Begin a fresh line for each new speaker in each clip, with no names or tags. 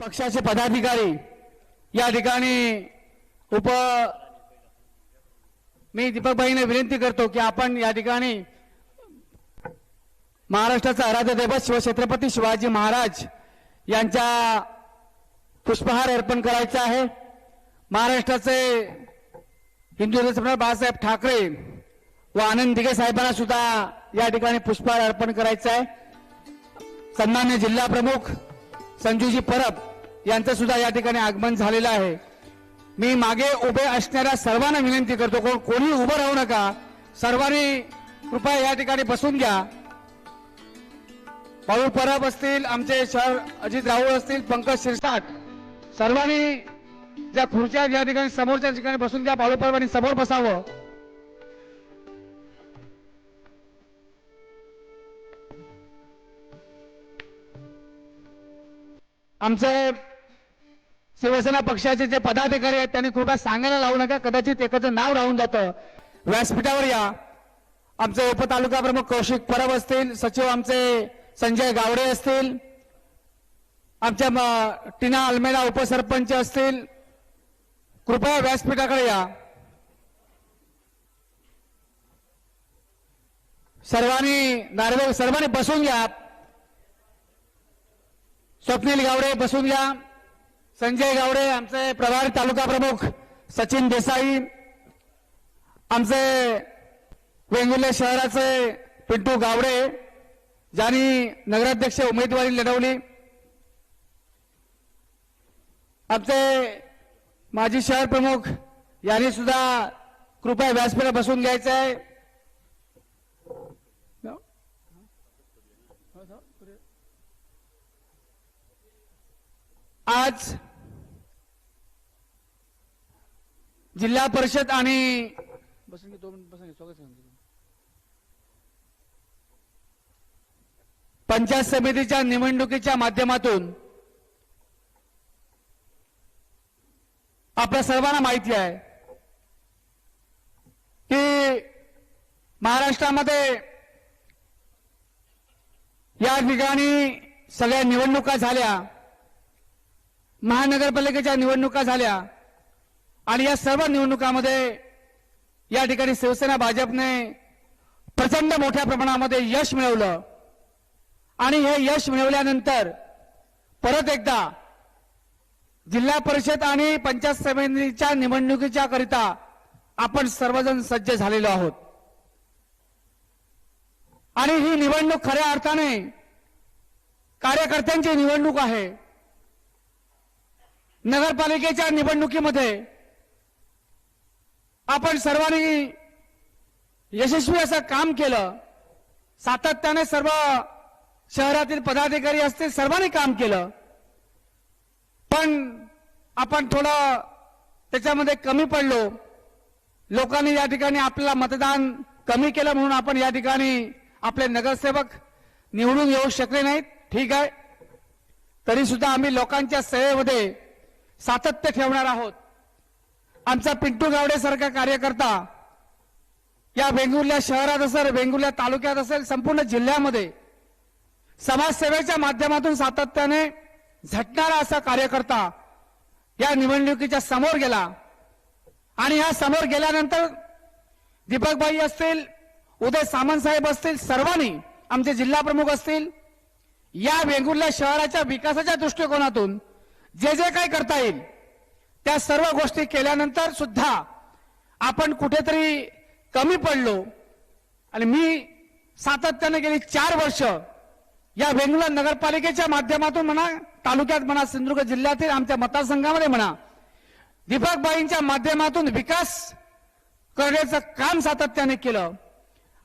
पक्षाचे पदाधिकारी या ठिकाणी मी दीपक भाईने विनंती करतो की आपण या ठिकाणी महाराष्ट्राचा आराध्य दैवत शिवछत्रपती शिवाजी महाराज यांच्या पुष्पहार अर्पण करायचा आहे। महाराष्ट्राचे हिंदू हृदय सम्राट बाळासाहेब ठाकरे व आनंद दिघे साहेबांना सुद्धा या ठिकाणी पुष्पहार अर्पण करायचा आहे। सन्मान्य जिल्हा प्रमुख संजूजी परब यांचं सुद्धा या ठिकाणी आगमन झालेलं आहे। मी मागे उभे असणाऱ्या सर्वांना विनंती करतो कोणी उभं राहू नका, सर्वांनी कृपया या ठिकाणी बसून घ्या। बाळू परब असतील, आमचे शहर अजित राऊळ असतील, पंकज शिरसाट, सर्वांनी ज्या खुर्च्या या ठिकाणी समोरच्या ठिकाणी बसून घ्या। बाळू परबांनी समोर बसावं। आमचे शिवसेना पक्षाचे जे पदाधिकारी आहेत त्यांनी कृपया सांगायला लावू नका, कदाचित एकाचं नाव राहून जातं। व्यासपीठावर या। आमचे उपतालुका प्रमुख कौशिक परब असतील, सचिव आमचे संजय गावडे असतील, आमच्या टीना अल्मेडा उपसरपंच असतील, कृपया व्यासपीठाकडे या। सर्वांनी बसून घ्या। स्वप्नील गावडे बसून घ्या। संजय गावडे आमचे प्रभारी तालुका प्रमुख, सचिन देसाई, आमचे वेंगुर्ले शहराचे पिंटू गावडे ज्यांनी नगराध्यक्ष उमेदवारी लढवली, आमचे माजी शहर प्रमुख यांनी सुद्धा कृपया व्यासपीठावर बसून घ्यायचं आहे। आज जिल्हा परिषद आणि पंचायत समितीच्या निवडणुकीच्या माध्यमातून आपल्या सर्वांना माहिती आहे की महाराष्ट्रामध्ये या ठिकाणी सगळ्या निवडणुका झाल्या, महानगरपालिकेच्या निवडणुका झाल्या आणि या सर्व निवडणुकांमध्ये या ठिकाणी शिवसेना भाजपने प्रचंड मोठ्या प्रमाणामध्ये यश मिळवलं आणि हे यश मिळवल्यानंतर परत एकदा जिल्हा परिषद आणि पंचायत समितीच्या निवडणुकीच्या करिता आपण सर्वजण सज्ज झालेलो आहोत। आणि ही निवडणूक खऱ्या अर्थाने कार्यकर्त्यांची निवडणूक आहे। नगरपालिकेच्या निवडणुकीमध्ये आपण सर्वांनी यशस्वी असं काम केलं, सातत्याने सर्व शहरातील पदाधिकारी असतील सर्वांनी काम केलं, पण आपण थोडं त्याच्यामध्ये कमी पडलो। लोकांनी या ठिकाणी आपल्याला मतदान कमी केलं म्हणून आपण या ठिकाणी आपले नगरसेवक निवडून येऊ शकले नाहीत, ठीक आहे। तरी सुद्धा आम्ही लोकांच्या सेवेमध्ये सातत्य ठेवणार आहोत। आमचा पिंटू गावडे सारखा कार्यकर्ता या वेंगुर्ल्या शहरात असेल, वेंगुर्ल्या तालुक्यात असेल, संपूर्ण जिल्ह्यामध्ये समाजसेवेच्या माध्यमातून सातत्याने झटणारा असा कार्यकर्ता या निवडणुकीच्या समोर गेला आणि या समोर गेल्यानंतर दीपकभाई असतील, उदय सामंत साहेब असतील, सर्वांनी आमचे जिल्हा प्रमुख असतील, या वेंगुर्ल्या शहराच्या विकासाच्या दृष्टिकोनातून जे जे काही करता येईल त्या सर्व गोष्टी केल्यानंतर सुद्धा आपण कुठेतरी कमी पडलो। आणि मी सातत्याने गेली 4 वर्ष या वेंगुर्ला नगरपालिकेच्या माध्यमातून म्हणा, तालुक्यात म्हणा, सिंधुदुर्ग जिल्ह्यातील आमच्या मतदारसंघामध्ये म्हणा, दीपकबाईंच्या माध्यमातून विकास करण्याचं काम सातत्याने केलं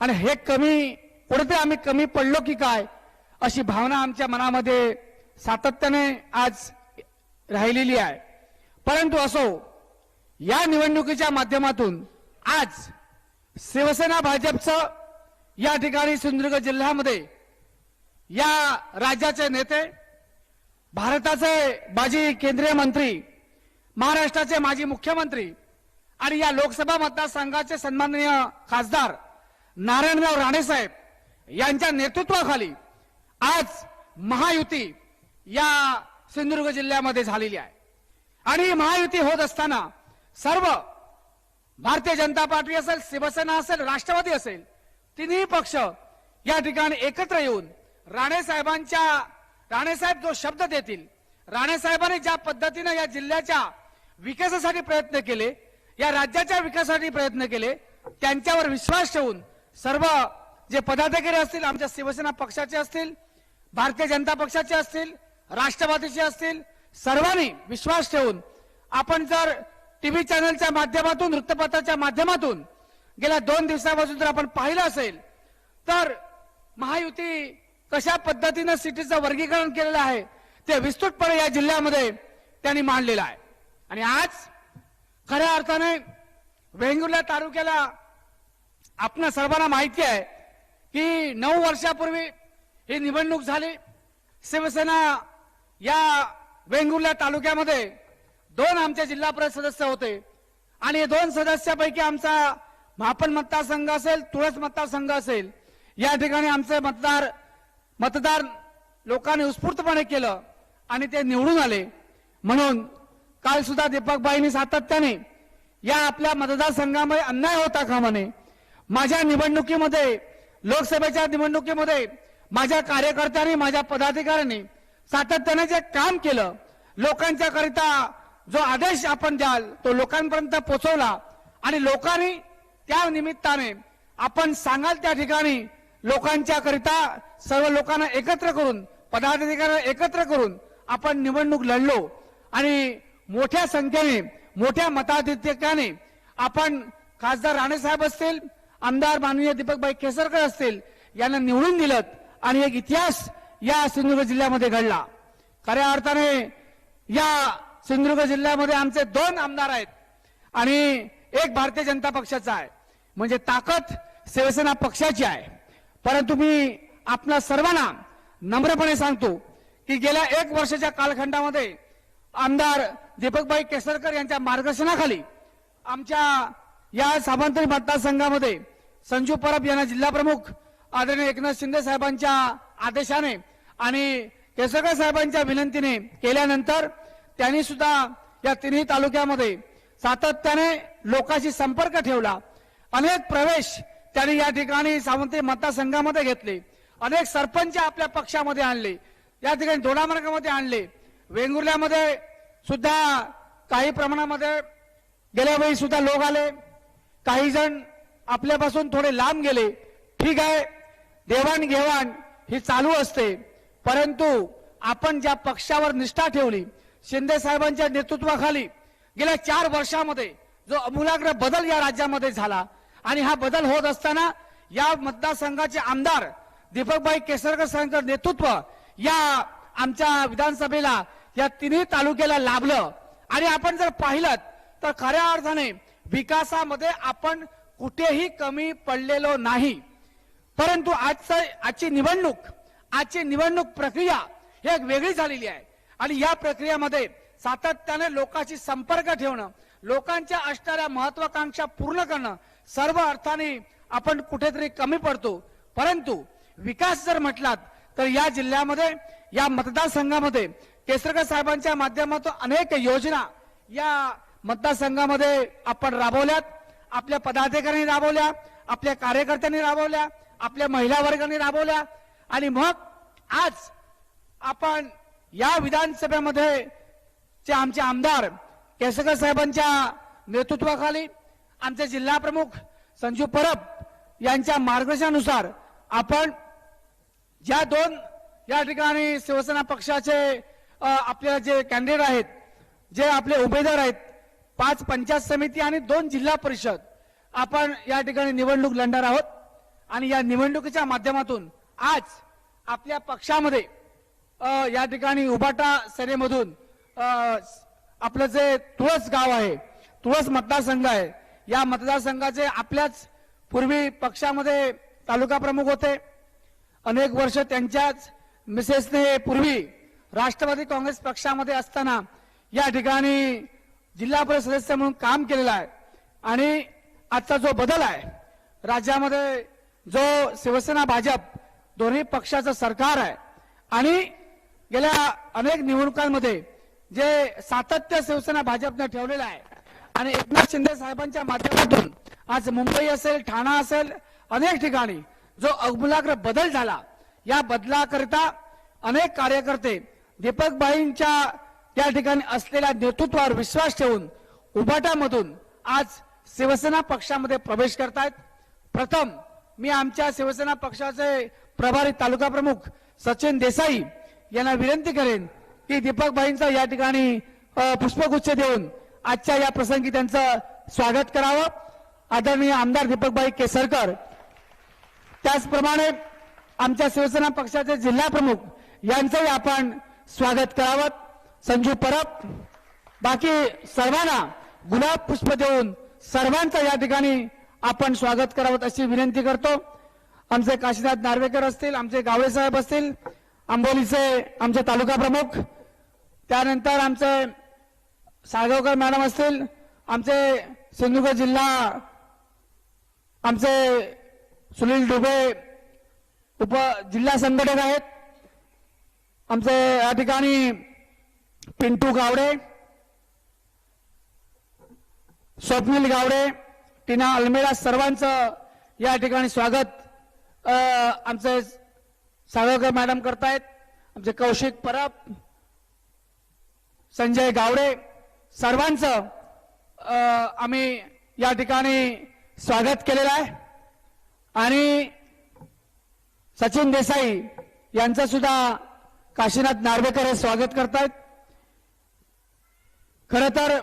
आणि हे कुठेतरी आम्ही कमी पडलो की काय अशी भावना आमच्या मनामध्ये सातत्याने आज राहिलेली आहे। परंतु असो, या निवडणुकीच्या माध्यमातून आज शिवसेना भाजपचं या ठिकाणी सिंधुदुर्ग जिल्ह्यामध्ये या राज्याचे नेते, भारताचे माजी केंद्रीय मंत्री, महाराष्ट्राचे माजी मुख्यमंत्री आणि या लोकसभा मतदारसंघाचे सन्माननीय खासदार नारायणराव राणे साहेब यांच्या नेतृत्वाखाली आज महायुती या सिंधुदुर्ग जिल्ह्यामध्ये झालेली आहे। आणि महायुती होत असताना सर्व भारतीय जनता पार्टी असेल, शिवसेना असेल, राष्ट्रवादी असेल, तिन्ही पक्ष या ठिकाणी एकत्र येऊन राणेसाहेब जो शब्द देतील, राणेसाहेबांनी ज्या पद्धतीने या जिल्ह्याच्या विकासासाठी प्रयत्न केले, या राज्याच्या विकासासाठी प्रयत्न केले, त्यांच्यावर विश्वास ठेवून सर्व जे पदाधिकारी असतील, आमच्या शिवसेना पक्षाचे असतील, भारतीय जनता पक्षाचे असतील, राष्ट्रवादीचे असतील, सर्वांनी विश्वास ठेवून आपण जर टीव्ही चॅनलच्या माध्यमातून, वृत्तपत्राच्या माध्यमातून गेल्या 2 दिवसापासून जर आपण पाहिलं असेल तर महायुती कशा पद्धतीने सीटीचं वर्गीकरण केलेलं आहे ते विस्तृतपणे या जिल्ह्यामध्ये त्यांनी मांडलेलं आहे। आणि आज खऱ्या अर्थाने वेंगुर्ला तालुक्याला आपल्या सर्वांना माहिती आहे की 9 वर्षापूर्वी ही निवडणूक झाली। शिवसेना या वेंगुर्ला तालुक्यामध्ये 2 आमचे जिल्हा परिषद सदस्य होते आणि हे 2 सदस्यापैकी आमचा महापण मतदारसंघ असेल, तुळस मतदारसंघ असेल, या ठिकाणी आमचे मतदार लोकांनी उत्स्फूर्तपणे केलं आणि ते निवडून आले। म्हणून काल सुद्धा दीपकबाईंनी सातत्याने या आपल्या मतदारसंघामध्ये अन्याय होता कामा नये, माझ्या निवडणुकीमध्ये, लोकसभेच्या निवडणुकीमध्ये माझ्या कार्यकर्त्यांनी, माझ्या पदाधिकाऱ्यांनी सातत्याने जे काम केलं, लोकांच्या करिता जो आदेश आपण द्याल तो लोकांपर्यंत पोहोचवला आणि लोकांनी त्या निमित्ताने आपण सांगाल त्या ठिकाणी लोकांच्या करिता सर्व लोकांना एकत्र करून, पदाधिकाऱ्यांना एकत्र करून आपण निवडणूक लढलो आणि मोठ्या संख्येने, मोठ्या मताधिक्याने आपण खासदार राणेसाहेब असतील, आमदार माननीय दीपकबाई केसरकर असतील यांना निवडून दिलं आणि एक इतिहास या सिंधुदुर्ग जिल्ह्यामध्ये घडला। खऱ्या अर्थाने या सिंधुदुर्ग जिल्ह्यामध्ये आमचे 2 आमदार आहेत आणि एक भारतीय जनता पक्षाचा आहे, म्हणजे ताकद शिवसेना पक्षाची आहे। परंतु मी आपल्या सर्वांना नम्रपणे सांगतो की गेल्या 1 वर्षाच्या कालखंडामध्ये आमदार दीपकबाई केसरकर यांच्या मार्गदर्शनाखाली आमच्या या सावंतवाडी मतदारसंघामध्ये संजू परब यांना जिल्हा प्रमुख आदरणीय एकनाथ शिंदे साहेबांच्या आदेशाने आणि केसरकर साहेबांच्या विनंतीने केल्यानंतर त्यांनी सुद्धा या तिन्ही तालुक्यामध्ये सातत्याने लोकांशी संपर्क ठेवला। अनेक प्रवेश त्यांनी या ठिकाणी सावंतवाडी मतदारसंघामध्ये घेतले, अनेक सरपंच आपल्या पक्षामध्ये आणले, या ठिकाणी दोडामार्गामध्ये आणले, वेंगुर्ल्यामध्ये सुद्धा काही प्रमाणामध्ये गेल्या वेळी सुद्धा लोक आले, काही जण आपल्यापासून थोडे लांब गेले। ठीक आहे, देवाणघेवाण ही चालू असते, परंतु आपण ज्या पक्षावर निष्ठा ठेवली, शिंदे साहेबांच्या नेतृत्वाखाली गेल्या 4 वर्षामध्ये जो अमूलाग्र बदल या राज्यामध्ये झाला आणि हा बदल होत असताना या मतदारसंघाचे आमदार दीपकबाई केसरकर साहेबांचे नेतृत्व या आमच्या विधानसभेला या तिन्ही तालुक्याला लाभलं। आणि आपण जर पाहिलं तर खऱ्या अर्थाने विकासामध्ये आपण कुठेही कमी पडलेलो नाही। परंतु आजची निवडणूक प्रक्रिया ही एक वेगळी झालेली आहे आणि या प्रक्रियेमध्ये सातत्याने लोकांशी संपर्क ठेवणं, लोकांच्या असणाऱ्या महत्वाकांक्षा पूर्ण करणं, सर्व अर्थाने आपण कुठेतरी कमी पडतो। परंतु विकास जर म्हटलात तर या जिल्ह्यामध्ये, या मतदारसंघामध्ये केसरकर साहेबांच्या माध्यमातून अनेक योजना या मतदारसंघामध्ये आपण राबवल्यात, आपल्या पदाधिकाऱ्यांनी राबवल्या, आपल्या कार्यकर्त्यांनी राबवल्या, आपल्या महिला वर्गाने राबवल्या आणि मग आज आपण या विधानसभेमध्ये जे आमचे आमदार केसरकर साहेबांच्या नेतृत्वाखाली आमचे जिल्हा प्रमुख संजू परब यांच्या मार्गदर्शनानुसार आपण ज्या 2 या ठिकाणी शिवसेना पक्षाचे आपले जे कॅन्डिडेट आहेत, जे आपले उमेदवार आहेत, 5 पंचायत समिती आणि 2 जिल्हा परिषद आपण या ठिकाणी निवडणूक लढणार आहोत आणि या निवडणुकीच्या माध्यमातून आज आपल्या पक्षामध्ये या ठिकाणी उभाटा सेनेमधून आपलं जे तुळस गाव आहे, तुळस मतदारसंघ आहे, या मतदारसंघाचे आपल्याच पूर्वी पक्षामध्ये तालुका प्रमुख होते, अनेक वर्ष त्यांच्याच मिसेसने पूर्वी राष्ट्रवादी काँग्रेस पक्षामध्ये असताना या ठिकाणी जिल्हा परिषद सदस्य म्हणून काम केलेलं आहे। आणि आजचा जो बदल आहे राज्यामध्ये, जो शिवसेना भाजप दोन्ही पक्षाचं सरकार आहे आणि गेल्या अनेक निवडणुकांमध्ये जे सातत्य शिवसेना भाजपने ठेवलेलं आहे आणि एकनाथ शिंदे साहेबांच्या माध्यमातून आज मुंबई असेल, ठाणा असेल, अनेक ठिकाणी जो आमूलाग्र बदल झाला, या बदलाकरिता अनेक कार्यकर्ते दीपकबाईंच्या या ठिकाणी असलेल्या नेतृत्वावर विश्वास ठेवून उभाटामधून आज शिवसेना पक्षामध्ये प्रवेश करतायत. प्रथम मी आमच्या शिवसेना पक्षाचे प्रभारी तालुका प्रमुख सचिन देसाई यांना विनंती करेन की दीपकबाईंचा या ठिकाणी पुष्पगुच्छ देऊन आजच्या या प्रसंगी त्यांचं स्वागत करावं. आदरणीय आमदार दीपकबाई केसरकर, त्याचप्रमाणे आमच्या शिवसेना पक्षाचे जिल्हा प्रमुख यांचंही आपण स्वागत करावं. संजू परब, बाकी सर्वांना गुलाब पुष्प देऊन सर्वांचं या ठिकाणी आपण स्वागत करावं अशी विनंती करतो. आमचे काशीनाथ नार्वेकर असतील, आमचे गावळे साहेब असतील, आंबोलीचे आमचे तालुका प्रमुख, त्यानंतर आमचे साळगावकर मॅडम असतील, आमचे सिंधुदुर्ग जिल्हा आमचे सुनील डुबे उप जिल्हा संघटक आहेत, आमचे या ठिकाणी पिंटू गावडे, स्वप्नील गावडे, टीना अल्मेडा, सर्वांचं या ठिकाणी स्वागत आमचे साळगावकर मॅडम करतायत. आमचे कौशिक परब, संजय गावडे, सर्वांचं आम्ही या ठिकाणी स्वागत केलेलं आहे. आणि सचिन देसाई यांचं सुद्धा काशीनाथ नार्वेकर हे स्वागत करतायत. खरं तर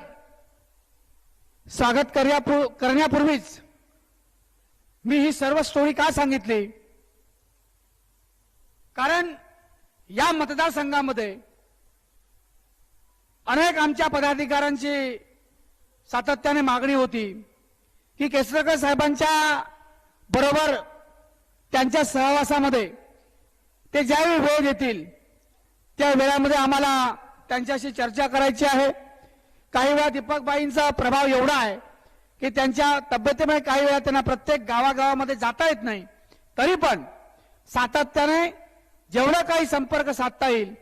स्वागत करण्यापूर्वीच मी ही सर्व स्टोरी का सांगितली, कारण या मतदारसंघामध्ये अनेक आमच्या पदाधिकाऱ्यांची सातत्याने मागणी होती की केसरकर साहेबांच्या बरोबर त्यांच्या सहवासामध्ये ते ज्यावेळी वेळ देतील त्या वेळामध्ये आम्हाला त्यांच्याशी चर्चा करायची आहे. काही वेळा दीपकबाईंचा प्रभाव एवढा आहे की त्यांच्या तब्येतीमुळे काही वेळा त्यांना प्रत्येक गावागावामध्ये जाता येत नाही, तरी पण सातत्याने जेवढं काही संपर्क साधता येईल,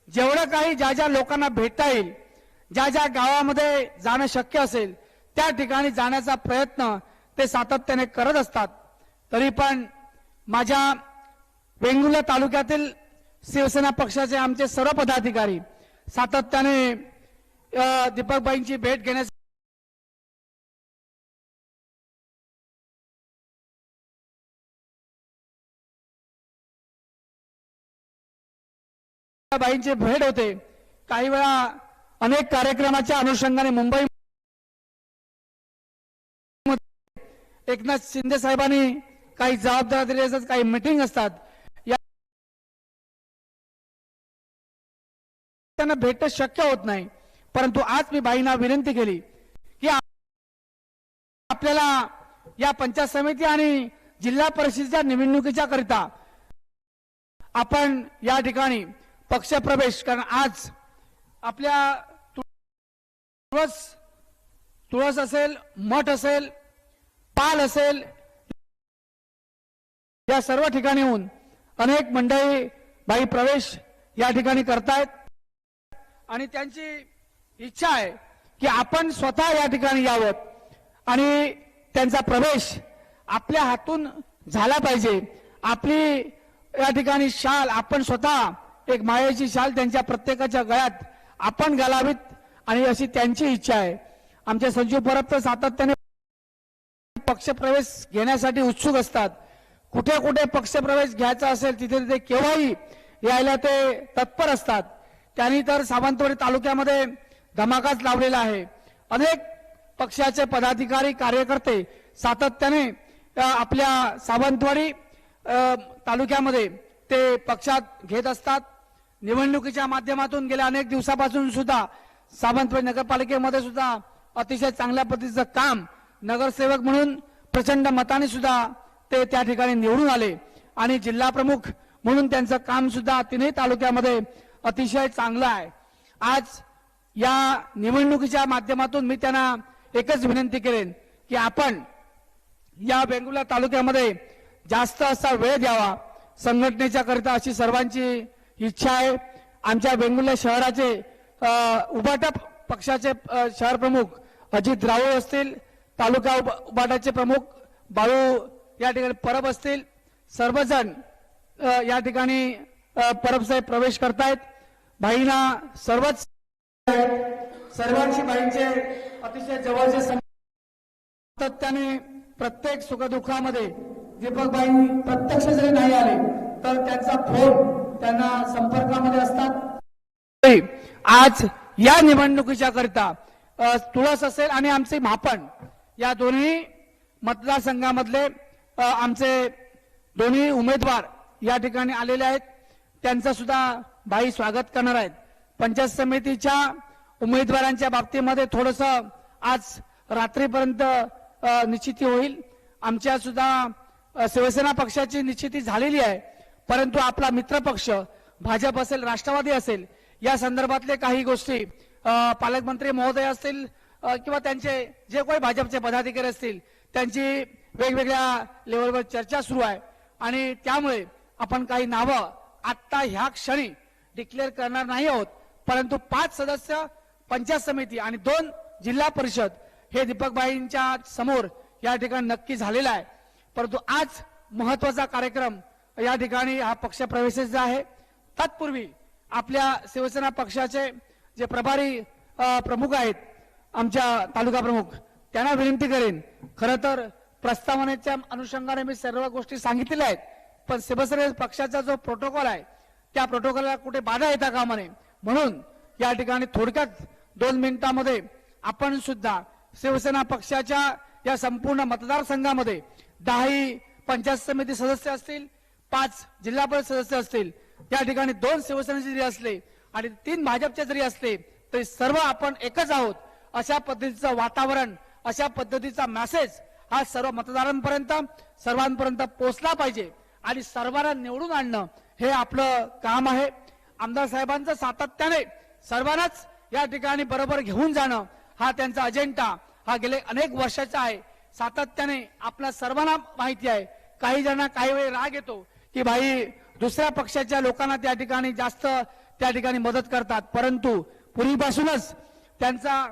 जेवढं काही ज्या ज्या लोकांना भेटता येईल, ज्या ज्या गावामध्ये जाणं शक्य असेल त्या ठिकाणी जाण्याचा प्रयत्न ते सातत्याने करत असतात. तरी पण माझ्या वेंगुर्ला तालुक्यातील शिवसेना पक्षाचे आमचे सर्व पदाधिकारी सातत्याने दीपकबाईंची भेट घेण्यास बाईंची भेट होते. काही वेळा अनेक कार्यक्रमाच्या अनुषंगाने मुंबई एकनाथ शिंदे साहेबांनी काही जबाबदाऱ्या दिल्या असतात, काही मीटिंग असतात, त्यांना भेटणं शक्य होत नाही. परंतु आज मी बाईंना विनंती केली की आपल्याला या पंचायत समिती आणि जिल्हा परिषदेच्या निवडणुकीच्या करिता आपण या ठिकाणी पक्षप्रवेश, कारण आज आपल्या तुळस असेल, मठ असेल, पाल असेल, या सर्व ठिकाणीहून अनेक मंडळी बाई प्रवेश या ठिकाणी करतायत आणि त्यांची इच्छा आहे की आपण स्वतः या ठिकाणी यावं आणि त्यांचा प्रवेश आपल्या हातून झाला पाहिजे. आपली या ठिकाणी शाल आपण स्वतः, एक मायेची शाल त्यांच्या प्रत्येकाच्या गळ्यात आपण घालावीत आणि अशी त्यांची इच्छा आहे. आमचे संजू परब तर सातत्याने पक्षप्रवेश घेण्यासाठी उत्सुक असतात. कुठे कुठे पक्षप्रवेश घ्यायचा असेल तिथे तिथे केव्हाही यायला ते तत्पर असतात. त्यांनी तर सावंतवाडी तालुक्यामध्ये धमाकाच लावलेला आहे. अनेक पक्षाचे पदाधिकारी कार्यकर्ते सातत्याने आपल्या सावंतवाडी तालुक्यामध्ये ते पक्षात घेत असतात. निवडणुकीच्या माध्यमातून गेल्या अनेक दिवसापासून सुद्धा सावंतवाडी नगरपालिकेमध्ये सुद्धा अतिशय चांगल्या पद्धतीचं काम, नगरसेवक म्हणून प्रचंड मताने सुद्धा ते त्या ठिकाणी निवडून आले आणि जिल्हा प्रमुख म्हणून त्यांचं काम सुद्धा तिन्ही तालुक्यामध्ये अतिशय चांगलं आहे. आज या निवडणुकीच्या माध्यमातून मी त्यांना एकच विनंती करेन की आपण या वेंगुर्ला तालुक्यामध्ये जास्त असा वेळ द्यावा संघटनेच्या करिता, अशी सर्वांची इच्छा आहे. आमच्या वेंगुर्ला शहराचे उबाटा पक्षाचे शहर प्रमुख अजित राऊळ असतील, तालुका उबाटाचे प्रमुख बाळू या ठिकाणी परब असतील, सर्वजण या ठिकाणी परब साहेब प्रवेश करतायत. भाईंना सर्वांशी भाईंचे अतिशय जवळचे सातत्याने प्रत्येक सुखदुःखामध्ये दीपकभाई प्रत्यक्ष जरी नाही आले तर त्यांचा फोन त्यांना संपर्कामध्ये असतात. आज या निवडणुकीच्या करता तुळस असेल आणि आमचे म्हापण या दोन्ही मतदारसंघामधले आमचे दोन्ही उमेदवार या ठिकाणी आलेले आहेत. त्यांचं सुद्धा भाई स्वागत करणार आहेत. पंचायत समितीच्या उमेदवारांच्या बाबतीमध्ये थोडस आज रात्रीपर्यंत निश्चिती होईल. आमच्या सुद्धा शिवसेना पक्षाची निश्चिती झालेली आहे, परंतु आपला मित्र पक्ष भाजप असेल, राष्ट्रवादी असेल, या संदर्भातले काही गोष्टी पालकमंत्री महोदय असतील किंवा त्यांचे जे काही भाजपचे पदाधिकारी असतील त्यांची वेगवेगळ्या लेवलवर चर्चा सुरू आहे आणि त्यामुळे आपण काही नावं आत्ता ह्या क्षणी डिक्लेअर करणार नाही आहोत. परंतु 5 सदस्य पंचायत समिती आणि 2 जिल्हा परिषद हे दीपकभाईंच्या समोर या ठिकाणी नक्की झालेला आहे. परंतु आज महत्वाचा कार्यक्रम या ठिकाणी हा पक्ष प्रवेशाचा आहे. तत्पूर्वी आपल्या शिवसेना पक्षाचे जे प्रभारी प्रमुख आहेत, आमच्या तालुका प्रमुख, त्यांना विनंती करेन. खरं तर प्रस्तावनेच्या अनुषंगाने मी सर्व गोष्टी सांगितलेल्या आहेत, पण शिवसेना पक्षाचा जो प्रोटोकॉल आहे त्या प्रोटोकॉलला कुठे बाधा येता कामा नये म्हणून या ठिकाणी थोडक्यात 2 मिनिटांमध्ये आपण सुद्धा शिवसेना पक्षाच्या या संपूर्ण मतदारसंघामध्ये 10 पंचायत समिती सदस्य असतील, 5 जिल्हा परिषद सदस्य असतील, त्या ठिकाणी 2 शिवसेनेचे जरी असले आणि 3 भाजपचे जरी असले तरी सर्व आपण एकच आहोत अशा पद्धतीचं वातावरण, अशा पद्धतीचा मेसेज हा सर्व मतदारांपर्यंत सर्वांपर्यंत पोहोचला पाहिजे आणि सर्वांना निवडून आणणं हे आपलं काम आहे. आमदार साहेबांचं सातत्याने सर्वांनाच या ठिकाणी बरोबर घेऊन जाणं हा त्यांचा अजेंडा हा गेले अनेक वर्षाचा आहे. सातत्याने आपल्या सर्वांना माहिती आहे, काही जणांना काही वेळ राग येतो की भाई दुसऱ्या पक्षाच्या लोकांना त्या ठिकाणी जास्त त्या ठिकाणी मदत करतात, परंतु पूर्वीपासूनच त्यांचा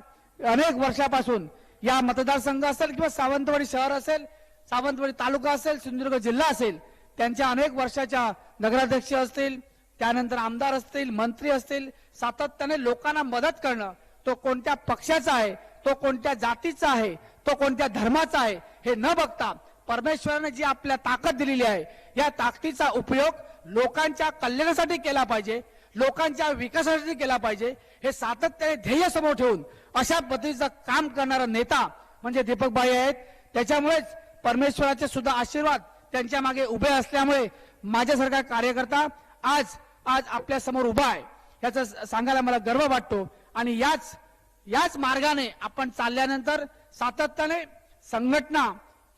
अनेक वर्षापासून या मतदारसंघ असेल किंवा सावंतवाडी शहर असेल, सावंतवाडी तालुका असेल, सिंधुदुर्ग जिल्हा असेल, त्यांच्या अनेक वर्षाच्या नगराध्यक्ष असतील, त्यानंतर आमदार असतील, मंत्री असतील, सातत्याने लोकांना मदत करणं, तो कोणत्या पक्षाचा आहे, तो कोणत्या जातीचा आहे, तो कोणत्या धर्माचा आहे हे न बघता परमेश्वराने जी आपल्या ताकद दिलेली आहे या ताकदीचा उपयोग लोकांच्या कल्याणासाठी केला पाहिजे, लोकांच्या विकासासाठी केला पाहिजे. हे सातत्याने ध्येय समोर ठेवून अशा पद्धतीचं काम करणारा नेता म्हणजे दीपकभाई आहेत. त्याच्यामुळेच परमेश्वराचे सुद्धा आशीर्वाद त्यांच्या मागे उभे असल्यामुळे माझ्यासारखा कार्यकर्ता आज आपल्या समोर उभा आहे याचा सांगायला मला गर्व वाटतो. आणि याच मार्गाने आपण चालल्यानंतर सातत्याने संघटना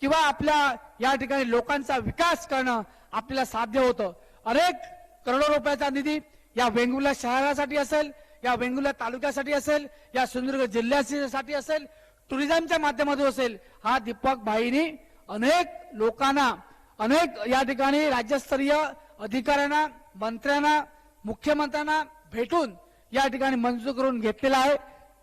किंवा आपल्या या ठिकाणी लोकांचा विकास करणं आपल्याला साध्य होतं. अनेक करोडो रुपयाचा निधी या वेंगुर्ला शहरासाठी असेल, या वेंगुर्ला तालुक्यासाठी असेल, या सिंधुदुर्ग जिल्ह्यासाठी असेल, टुरिझमच्या माध्यमातून असेल, हा दीपक भाईंनी अनेक लोकांना, अनेक या ठिकाणी राज्यस्तरीय अधिकाऱ्यांना, मंत्र्यांना, मुख्यमंत्र्यांना भेटून या ठिकाणी मंजूर करून घेतलेला आहे.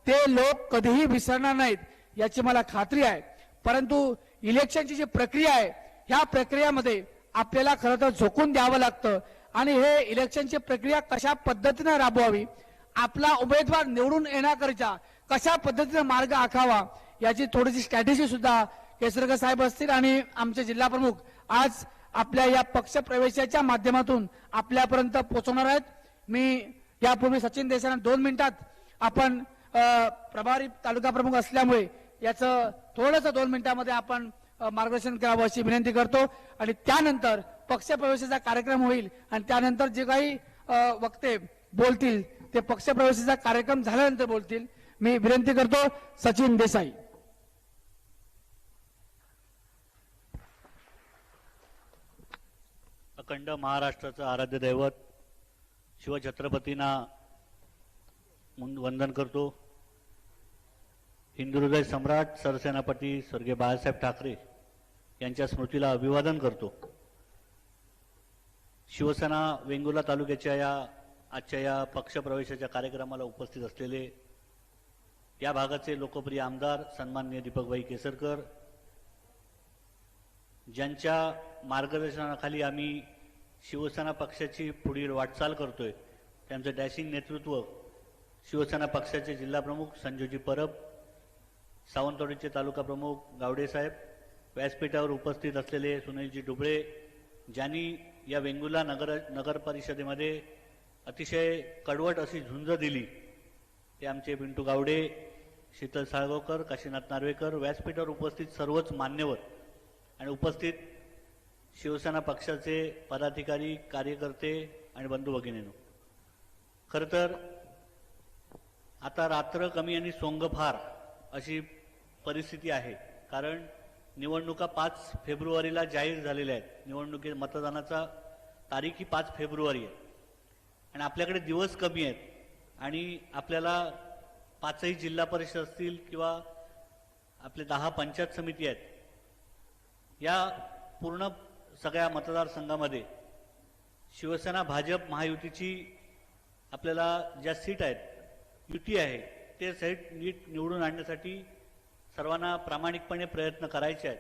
ते लोक कधीही विसरणार नाहीत याची मला खात्री आहे. परंतु इलेक्शनची जी प्रक्रिया आहे ह्या प्रक्रियेमध्ये आपल्याला खरं तर झोकून द्यावं लागतं आणि हे इलेक्शनची प्रक्रिया कशा पद्धतीने राबवावी, आपला उमेदवार निवडून येण्याकरिता कशा पद्धतीने मार्ग आखावा याची थोडीशी स्ट्रॅटेजी सुद्धा केसरकर साहेब असतील आणि आमचे जिल्हा प्रमुख आज आपल्या या पक्ष प्रवेशाच्या माध्यमातून आपल्यापर्यंत पोहोचवणार आहेत. मी यापूर्वी सचिन देसाईंना 2 मिनिटात आपण प्रभारी तालुका प्रमुख असल्यामुळे याचं थोडंसं 2 मिनिटांमध्ये आपण मार्गदर्शन करावं अशी विनंती करतो आणि त्यानंतर पक्ष प्रवेशाचा कार्यक्रम होईल आणि त्यानंतर जे काही वक्ते बोलतील ते पक्ष प्रवेशाचा कार्यक्रम झाल्यानंतर बोलतील. मी विनंती करतो सचिन देसाई.
अखंड महाराष्ट्राचं आराध्य दैवत शिवछत्रपतींना वंदन करतो. हिंदू हृदय सम्राट सरसेनापती स्वर्गीय बाळासाहेब ठाकरे यांच्या स्मृतीला अभिवादन करतो. शिवसेना वेंगुर्ला तालुक्याच्या या आजच्या या पक्षप्रवेशाच्या कार्यक्रमाला उपस्थित असलेले या भागाचे लोकप्रिय आमदार सन्माननीय दीपकभाई केसरकर, ज्यांच्या मार्गदर्शनाखाली आम्ही शिवसेना पक्षाची पुढील वाटचाल करतोय, त्यांचं डॅशिंग नेतृत्व शिवसेना पक्षाचे जिल्हाप्रमुख संजूजी परब, सावंतवाडीचे तालुका प्रमुख गावडे साहेब, व्यासपीठावर उपस्थित असलेले सुनीलजी डुबळे, ज्यांनी या वेंगुर्ला नगर परिषदेमध्ये अतिशय कडवट अशी झुंज दिली, ते आमचे पिंटू गावडे, शीतल साळगावकर, काशीनाथ नार्वेकर, व्यासपीठावर उपस्थित सर्वच मान्यवर आणि उपस्थित शिवसेना पक्षाचे पदाधिकारी, कार्यकर्ते आणि बंधू भगिनींनो, खरं तर आता रात्र कमी आणि सोंग फार अशी परिस्थिती आहे. कारण निवडणुका 5 फेब्रुवारीला जाहीर झालेल्या आहेत. निवडणुकी मतदानाचा तारीख ही 5 फेब्रुवारी आहे आणि आपल्याकडे दिवस कमी आहेत आणि आपल्याला 5ही जिल्हा परिषद असतील किंवा आपले 10 पंचायत समिती आहेत, या पूर्ण सगळ्या मतदारसंघामध्ये शिवसेना भाजप महायुतीची आपल्याला ज्या सीट आहेत, युती आहे, ते सीट नीट निवडून आणण्यासाठी सर्वांना प्रामाणिकपणे प्रयत्न करायचे आहेत.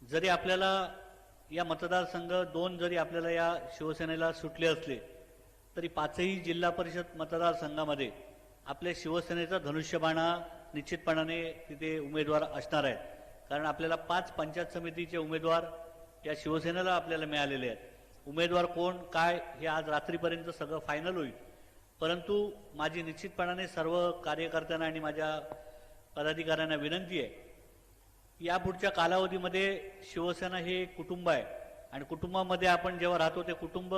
जरी आपल्याला या मतदारसंघ 2 जरी आपल्याला या शिवसेनेला सुटले असले तरी 5ही जिल्हा परिषद मतदारसंघामध्ये आपल्या शिवसेनेचा धनुष्यबाण निश्चितपणाने तिथे उमेदवार असणार आहेत. कारण आपल्याला 5 पंचायत समितीचे उमेदवार या शिवसेनेला आपल्याला मिळालेले आहेत. उमेदवार कोण काय हे आज रात्रीपर्यंत सगळं फायनल होईल, परंतु माझी निश्चितपणाने सर्व कार्यकर्त्यांना आणि माझ्या पदाधिकाऱ्यांना विनंती आहे, यापुढच्या कालावधीमध्ये शिवसेना हे कुटुंब आहे आणि कुटुंबामध्ये आपण जेव्हा राहतो ते कुटुंब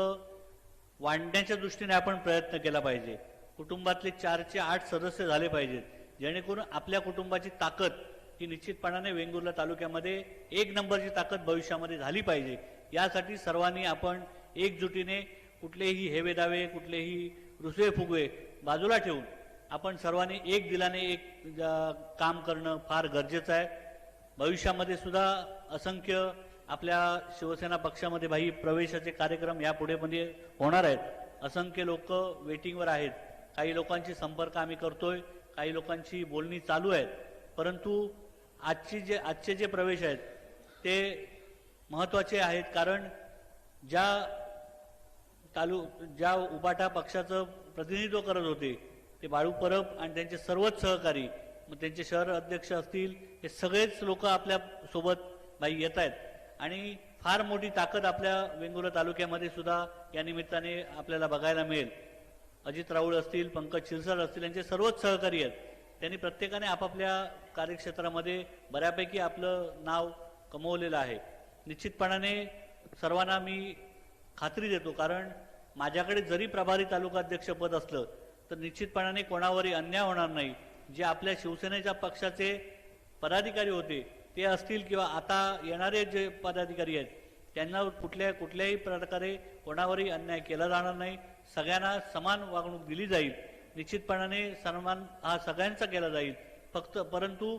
वाढण्याच्या दृष्टीने आपण प्रयत्न केला पाहिजे. कुटुंबातले 4 ते 8 सदस्य झाले पाहिजेत, जेणेकरून आपल्या कुटुंबाची ताकद ही निश्चितपणाने वेंगुर्ला तालुक्यामध्ये 1 नंबरची ताकद भविष्यामध्ये झाली पाहिजे. यासाठी सर्वांनी आपण एकजुटीने कुठलेही हेवेदावे, कुठलेही रुसवे फुगवे बाजूला ठेवून आपण सर्वांनी एक दिलाने एक काम करणं फार गरजेचं आहे. भविष्यामध्ये सुद्धा असंख्य आपल्या शिवसेना पक्षामध्ये भाई प्रवेशाचे कार्यक्रम यापुढे मध्ये होणार आहेत. असंख्य लोक वेटिंगवर आहेत. काही लोकांची संपर्क आम्ही करतोय, काही लोकांची बोलणी चालू आहेत, परंतु आजचे जे प्रवेश आहेत ते महत्त्वाचे आहेत. कारण ज्या उबाटा पक्षाचं प्रतिनिधित्व करत होते ते बाळू परब आणि त्यांचे सर्वच सहकारी, मग त्यांचे शहर अध्यक्ष असतील, हे सगळेच लोक आपल्या सोबत भाई येत आहेत आणि फार मोठी ताकद आपल्या वेंगुर्ला तालुक्यामध्ये सुद्धा या निमित्ताने आपल्याला बघायला मिळेल. अजित राऊळ असतील, पंकज क्षीरसागर असतील, यांचे सर्वच सहकारी आहेत. त्यांनी प्रत्येकाने आपापल्या कार्यक्षेत्रामध्ये बऱ्यापैकी आपलं नाव कमवलेलं आहे. निश्चितपणाने सर्वांना मी खात्री देतो, कारण माझ्याकडे जरी प्रभारी तालुकाध्यक्षपद असलं तर निश्चितपणाने कोणावरही अन्याय होणार नाही. जे आपल्या शिवसेनेच्या पक्षाचे पदाधिकारी होते ते असतील किंवा आता येणारे जे पदाधिकारी आहेत त्यांना कुठल्याही प्रकारे कोणावरही अन्याय केला जाणार नाही. सगळ्यांना समान वागणूक दिली जाईल. निश्चितपणाने सन्मान हा सगळ्यांचा केला जाईल. परंतु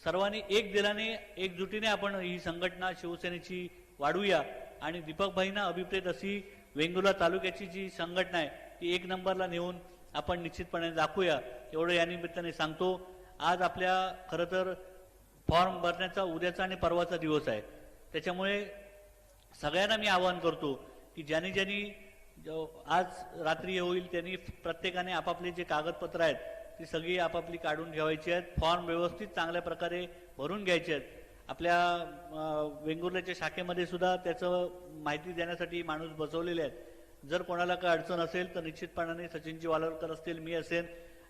सर्वांनी एक दिलाने एकजुटीने आपण ही संघटना शिवसेनेची वाढवूया आणि दीपकभाईंना अभिप्रेत अशी वेंगुर्ला तालुक्याची जी संघटना आहे ती 1 नंबरला नेऊन आपण निश्चितपणे दाखवूया, एवढं या निमित्ताने सांगतो. आज आपल्या खरं तर फॉर्म भरण्याचा उद्याचा आणि परवाचा दिवस आहे. त्याच्यामुळे सगळ्यांना मी आवाहन करतो की ज्यांनी आज रात्री होईल त्यांनी प्रत्येकाने आपापले जे कागदपत्र आहेत ती सगळी आपापली काढून ठेवायची आहेत. फॉर्म व्यवस्थित चांगल्या प्रकारे भरून घ्यायचे आहेत. आपल्या वेंगुर्ल्याच्या शाखेमध्ये सुद्धा त्याचं माहिती देण्यासाठी माणूस बसवलेले आहेत. जर कोणाला काही अडचण असेल तर निश्चितपणाने सचिनजी वालरकर असतील, मी असेल,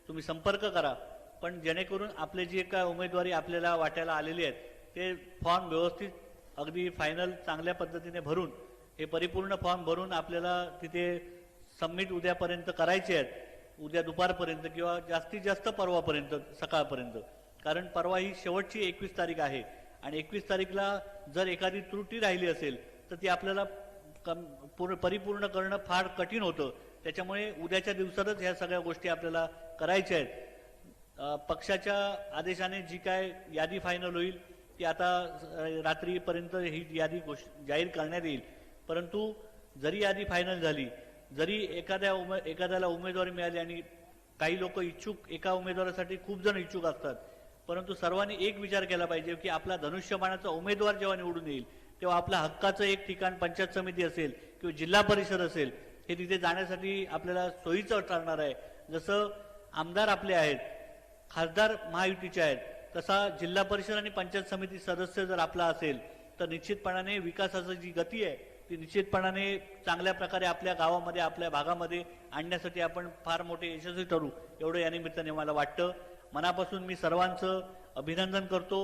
तुम्ही संपर्क करा. पण जेणेकरून आपले जे काय उमेदवारी आपल्याला वाटायला आलेली आहेत ते फॉर्म व्यवस्थित अगदी फायनल चांगल्या पद्धतीने भरून हे परिपूर्ण फॉर्म भरून आपल्याला तिथे सबमिट उद्यापर्यंत करायचे आहेत. उद्या दुपारपर्यंत किंवा जास्तीत जास्त परवापर्यंत सकाळपर्यंत. कारण परवा ही शेवटची 21 तारीख आहे आणि 21 तारीखला जर एखादी त्रुटी राहिली असेल तर ती आपल्याला परिपूर्ण करणं फार कठीण होतं. त्याच्यामुळे उद्याच्या दिवसातच ह्या सगळ्या गोष्टी आपल्याला करायच्या आहेत. पक्षाच्या आदेशाने जी काय यादी फायनल होईल ती आता रात्रीपर्यंत ही यादी जाहीर करण्यात येईल. परंतु जरी यादी फायनल झाली जरी एखाद्याला उमेदवारी मिळाली आणि काही लोक इच्छुक एका उमेदवारासाठी खूप जण इच्छुक असतात, परंतु सर्वांनी एक विचार केला पाहिजे की आपला धनुष्यबाणाचा उमेदवार जेव्हा निवडून येईल तेव्हा आपल्या हक्काचं एक ठिकाण पंचायत समिती असेल किंवा जिल्हा परिषद असेल, हे तिथे जाण्यासाठी आपल्याला सोयीचं ठरणार आहे. जसं आमदार आपले आहेत, खासदार महायुतीचे आहेत, तसा जिल्हा परिषद आणि पंचायत समिती सदस्य जर आपला असेल तर निश्चितपणाने विकासाची जी गती आहे ती निश्चितपणाने चांगल्या प्रकारे आपल्या गावामध्ये आपल्या भागामध्ये आणण्यासाठी आपण फार मोठे यशस्वी ठरू, एवढं या निमित्ताने मला वाटतं. मनापासून मी सर्वांचं अभिनंदन करतो.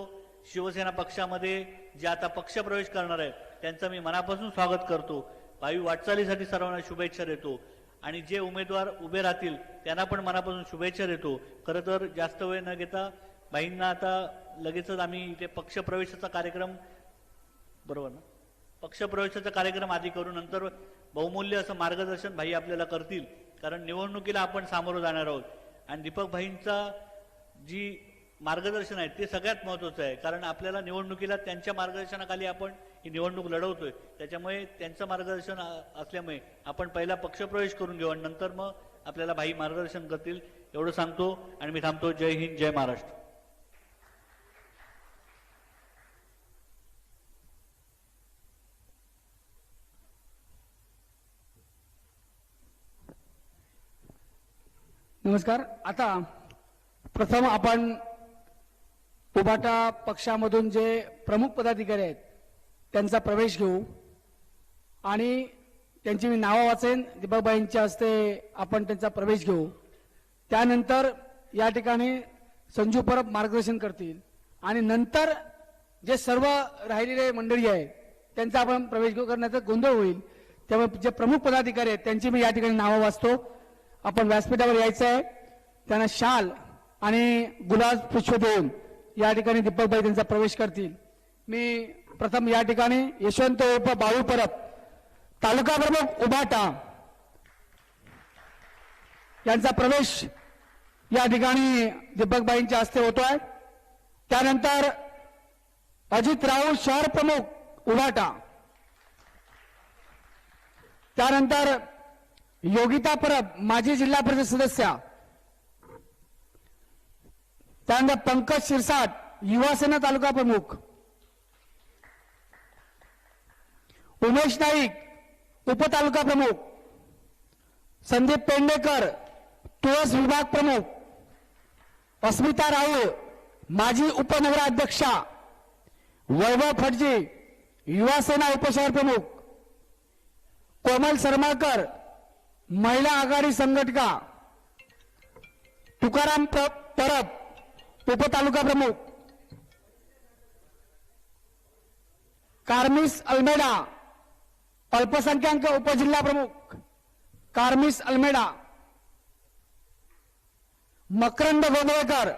शिवसेना पक्षामध्ये जे आता पक्षप्रवेश करणार आहेत त्यांचं मी मनापासून स्वागत करतो. भावी वाटचालीसाठी सर्वांना शुभेच्छा देतो आणि जे उमेदवार उभे राहतील त्यांना पण मनापासून शुभेच्छा देतो. खरं तर जास्त वेळ न घेता भाईंना आता लगेचच आम्ही इथे पक्षप्रवेशाचा कार्यक्रम, बरोबर ना, पक्षप्रवेशाचा कार्यक्रम आधी करू, नंतर बहुमूल्य असं मार्गदर्शन भाई आपल्याला करतील, कारण निवडणुकीला आपण सामोरं जाणार आहोत. आणि दीपक भाईंचा जी मार्गदर्शन आहे ते सगळ्यात महत्त्वाचं आहे, कारण आपल्याला निवडणुकीला त्यांच्या मार्गदर्शनाखाली आपण ही निवडणूक लढवतोय. त्याच्यामुळे त्यांचं मार्गदर्शन असल्यामुळे आपण पहिला पक्षप्रवेश करून घेऊ आणि नंतर मग आपल्याला भाई मार्गदर्शन करतील, एवढं सांगतो आणि मी थांबतो. जय हिंद, जय महाराष्ट्र.
नमस्कार. आता प्रथम आपण उभाटा पक्षामधून जे प्रमुख पदाधिकारी आहेत त्यांचा प्रवेश घेऊ आणि त्यांची मी नावं वाचेन. दीपकबाईंच्या हस्ते आपण त्यांचा प्रवेश घेऊ. त्यानंतर या ठिकाणी संजू परब मार्गदर्शन करतील आणि नंतर जे सर्व राहिलेले मंडळी आहेत त्यांचा आपण प्रवेश घेऊ, करण्याचा गोंधळ होईल. त्यामुळे जे प्रमुख पदाधिकारी आहेत त्यांची मी या ठिकाणी नावं वाचतो. आपण व्यासपीठावर यायचं आहे. त्यांना शाल आणि गुलाब पुष्प देऊन या ठिकाणी दीपकबाई त्यांचा प्रवेश करतील. मी प्रथम या ठिकाणी यशवंत उर्फ बाळू परब, तालुका प्रमुख उभाटा, यांचा प्रवेश या ठिकाणी दीपकबाईंच्या हस्ते होतोय. त्यानंतर अजित राऊत शहर प्रमुख उभाटा, त्यानंतर योगिता परब माजी जिल्हा परिषद सदस्य, त्यानंतर पंकज शिरसाट युवासेना तालुका प्रमुख, उमेश नाईक उपतालुका प्रमुख, संदीप पेंडेकर तुळस विभाग प्रमुख, अस्मिता राऊळ माजी उपनगराध्यक्षा, वैभव फडजी युवासेना उपशहर प्रमुख, कोमल सरमाळकर महिला आघाडी संघटका, तुकाराम परब उपतालुका प्रमुख, कार्मिस अल्मेडा अल्पसंख्याक उपजिल्हा प्रमुख, कार्मिस अल्मेडा, मकरंद गोंधळकर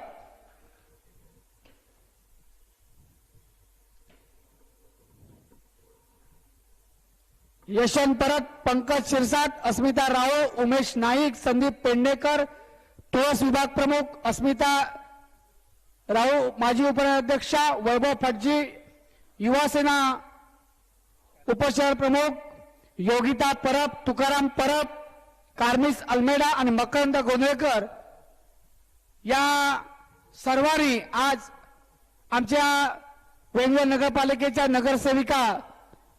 यशवंत परब, पंकज शिरसाट, अस्मिता राव, उमेश नाईक, संदीप पेंडेकर तुळस विभाग प्रमुख, अस्मिता राव माजी उपनगराध्यक्षा, वैभव फडजी युवासेना उपशहर प्रमुख, योगिता परब, तुकाराम परब, कार्मिस अल्मेडा आणि मकरंद गोंधळकर या सर्वांनी आज आमच्या वेंगुर्ला नगरपालिकेच्या नगरसेविका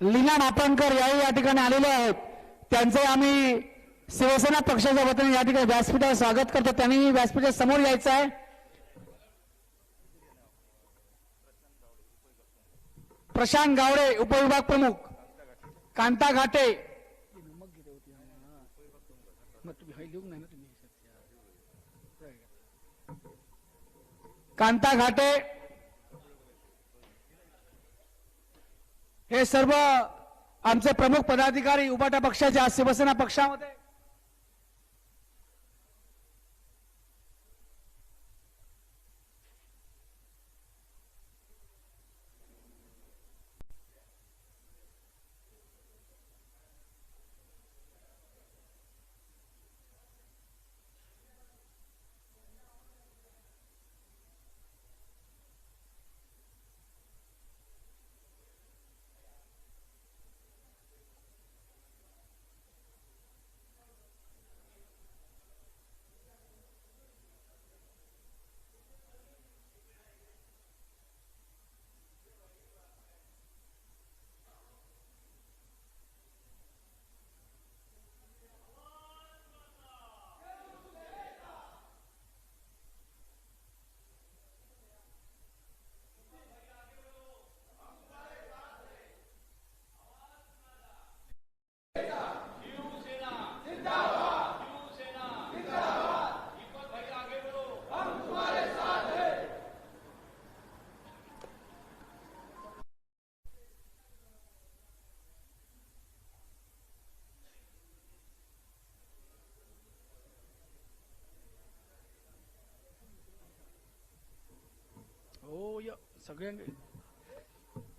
लीना मापणकर या ठिकाणी आलेले आहेत. त्यांचे आम्ही शिवसेना पक्षाच्या वतीने या ठिकाणी व्यासपीठावर स्वागत करतो. त्यांनी व्यासपीठा समोर यायचं आहे. प्रशांत गावडे उपविभाग प्रमुख, कांता घाटे, कांता घाटे हे सर्व आमचे प्रमुख पदाधिकारी उभाटा पक्षाच्या शिवसेना पक्षामध्ये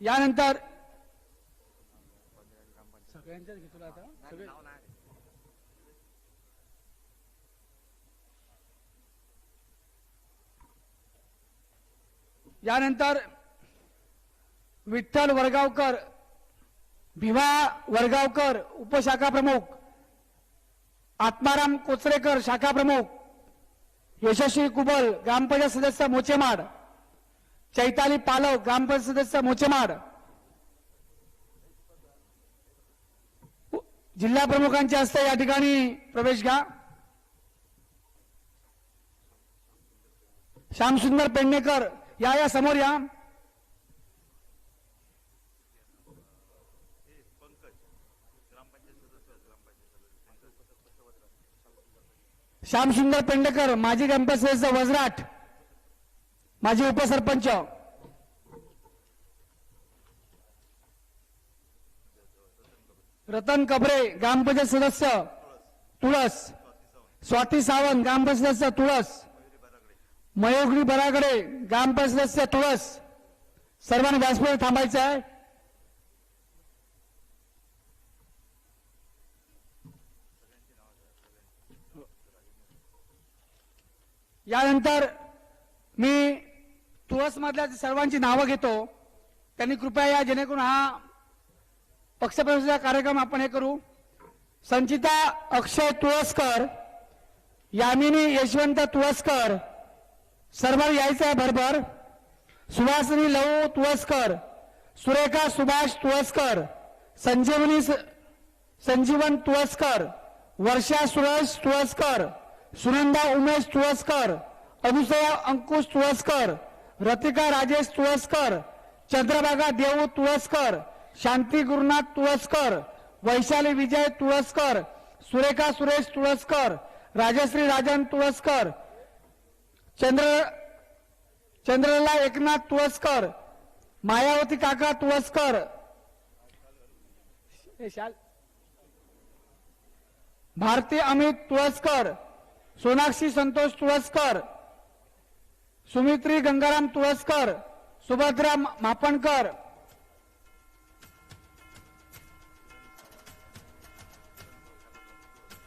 यानंतर सगळ्यांच्याच घेतो आता सगळे यानंतर विठ्ठल वरगावकर, भिवा वरगावकर उपशाखा प्रमुख, आत्माराम कोचरेकर शाखा प्रमुख, यशस्वी कुबल ग्रामपंचायत सदस्य मोचेमाड, चैताली पालक ग्रामपंचायत सदस्य मोचेमाड, जिल्हा प्रमुखांच्या हस्ते या ठिकाणी प्रवेश घ्या. श्यामसुंदर पेडणेकर या समोर या. श्यामसुंदर पेडणेकर माजी ग्रामपंचायत सदस्य वजराट, माजी उपसरपंच. रतन कबरे ग्रामपंचायत सदस्य तुळस, स्वाती सावंत ग्रामपंचायत सदस्य तुळस, मयोगरी बरागडे ग्रामपंचायत सदस्य तुळस. सर्वांनी व्यासपीठावर थांबायचं आहे. यानंतर मी तुळस मधल्या सर्वांची नावं घेतो. त्यांनी कृपया या, जेणेकरून हा पक्षप्रवेशाचा कार्यक्रम आपण हे करू. संचिता अक्षय तुळसकर, यामिनी यशवंत तुळसकर, सर्वांनी यायचं आहे भरभर. सुहासिनी लहू तुळसकर, सुरेखा सुभाष तुळसकर, संजीवन तुळसकर, वर्षा सुरेश तुळसकर, सुनंदा उमेश तुळसकर, अनुसया अंकुश तुळसकर, रतिका राजेश तुळसकर, चंद्रभागा देऊ तुळसकर, शांती गुरुनाथ तुळसकर, वैशाली विजय तुळसकर, सुरेखा सुरेश तुळसकर, राजश्री राजन तुळसकर, चंद्रला एकनाथ तुळसकर, मायावती काका तुळसकर, भारती अमित तुळसकर, सोनाक्षी संतोष तुळसकर, सुमित्री गंगाराम तुळसकर, सुभद्रा मापणकर,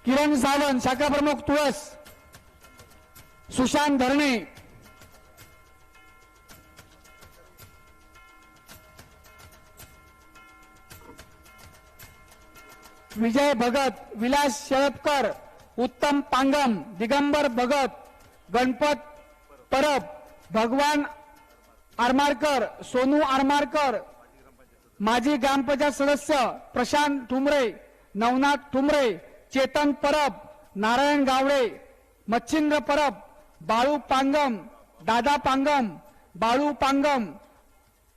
किरण सावंत शाखा प्रमुख तुळस, सुशांत धरणे, विजय भगत, विलास शेळपकर, उत्तम पांगम, दिगंबर भगत, गणपत परब, भगवान आरमारकर, सोनू आरमारकर, माजी ग्रामपंचायत सदस्य प्रशांत ठुमरे, नवनाथ ठुमरे, चेतन परब, नारायण गावडे, मच्छिंद्र परब, बाळू पांगम, दादा पांगम, बाळू पांगम,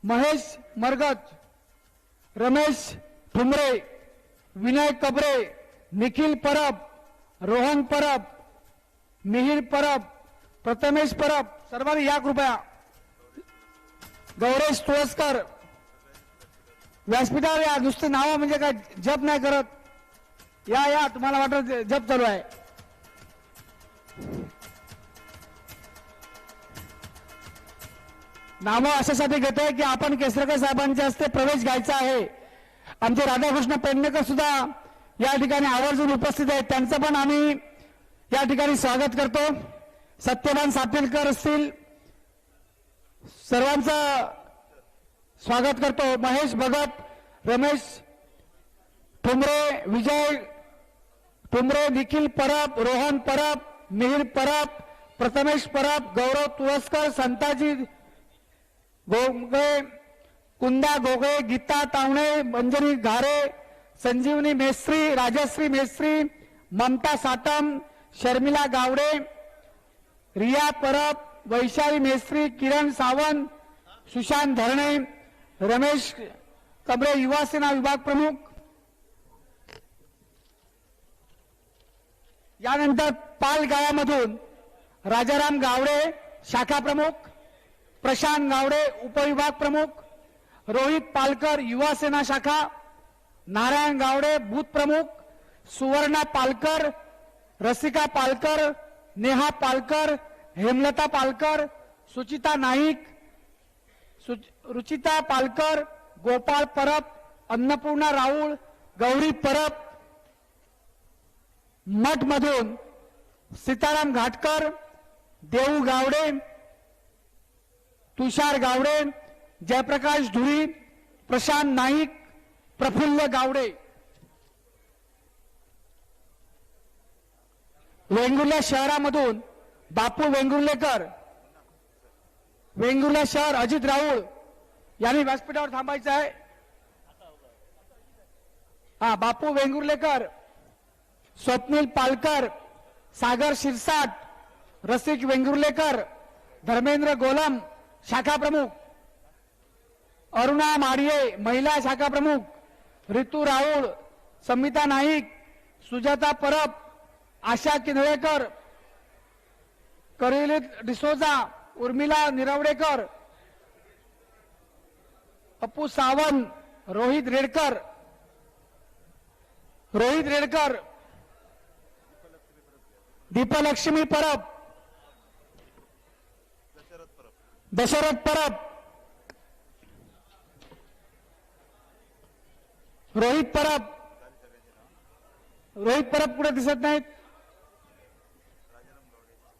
महेश मरगत, रमेश ठुमरे, विनय कबरे, निखिल परब, रोहन परब, मिहिर परब, प्रथमेश परब. सर्वांनी या कृपया. गौरेश तुळसकर व्यासपीठावर या. नुसते नाव म्हणजे काय जप नाही करत. या तुम्हाला वाटत जप चालू आहे. नामं अशासाठी घेतोय की आपण केसरकर साहेबांच्या हस्ते प्रवेश घ्यायचा आहे. आमचे राधाकृष्ण पेडणेकर सुद्धा या ठिकाणी आवर्जून उपस्थित आहेत. त्यांचं पण आम्ही या ठिकाणी स्वागत करतो. सत्यवान सातेलकर असतील, सर्वांचं स्वागत करतो. महेश भगत, रमेश ठुमरे, विजय ठुमरे, निखिल परब, रोहन परब, मिहिर परब, प्रथमेश परब, गौरव तुळसकर, संताजी गोगळे, कुंदा गोगळे, गीता तावणे, मंजरी घारे, संजीवनी मेस्त्री, राजश्री मेस्त्री, ममता साटम, शर्मिला गावडे, रिया परब, वैशाली मेस्त्री, किरण सावंत, सुशांत धरणे, रमेश कबरे युवा सेना विभाग प्रमुख. यानंतर पालगाळ्यामधून राजाराम गावडे शाखा प्रमुख, प्रशांत गावडे उपविभाग प्रमुख, रोहित पालकर युवा सेना शाखा, नारायण गावडे बूथ प्रमुख, सुवर्णा पालकर, रसिका पालकर, नेहा पालकर, हेमलता पालकर, सुचिता नाईक, रुचिता पालकर, गोपाळ परब, अन्नपूर्णा राऊळ, गौरी परब, मठ मधून सीताराम घाटकर, देऊ गावडे, तुषार गावडे, जयप्रकाश धुरी, प्रशांत नाईक, प्रफुल्ल गावडे. वेंगुर्ला शहरामधून बापू वेंगुर्लेकर, वेंगुर्ला शहर अजित राऊळ यांनी व्यासपीठावर थांबायचं आहे. हा, बापू वेंगुर्लेकर, स्वप्नील पालकर, सागर शिरसाट, रसिक वेंगुर्लेकर, धर्मेंद्र गोलम शाखा प्रमुख, अरुणा माडिये महिला शाखा प्रमुख, रितू राऊळ, समिता नाईक, सुजाता परब, आशा किनळेकर, करिलित डिसोजा, उर्मिला निरवडेकर, अपू सावंत, रोहित रेडकर, दीपलक्ष्मी परब, दशरथ परब, रोहित परब कुठे दिसत नाहीत.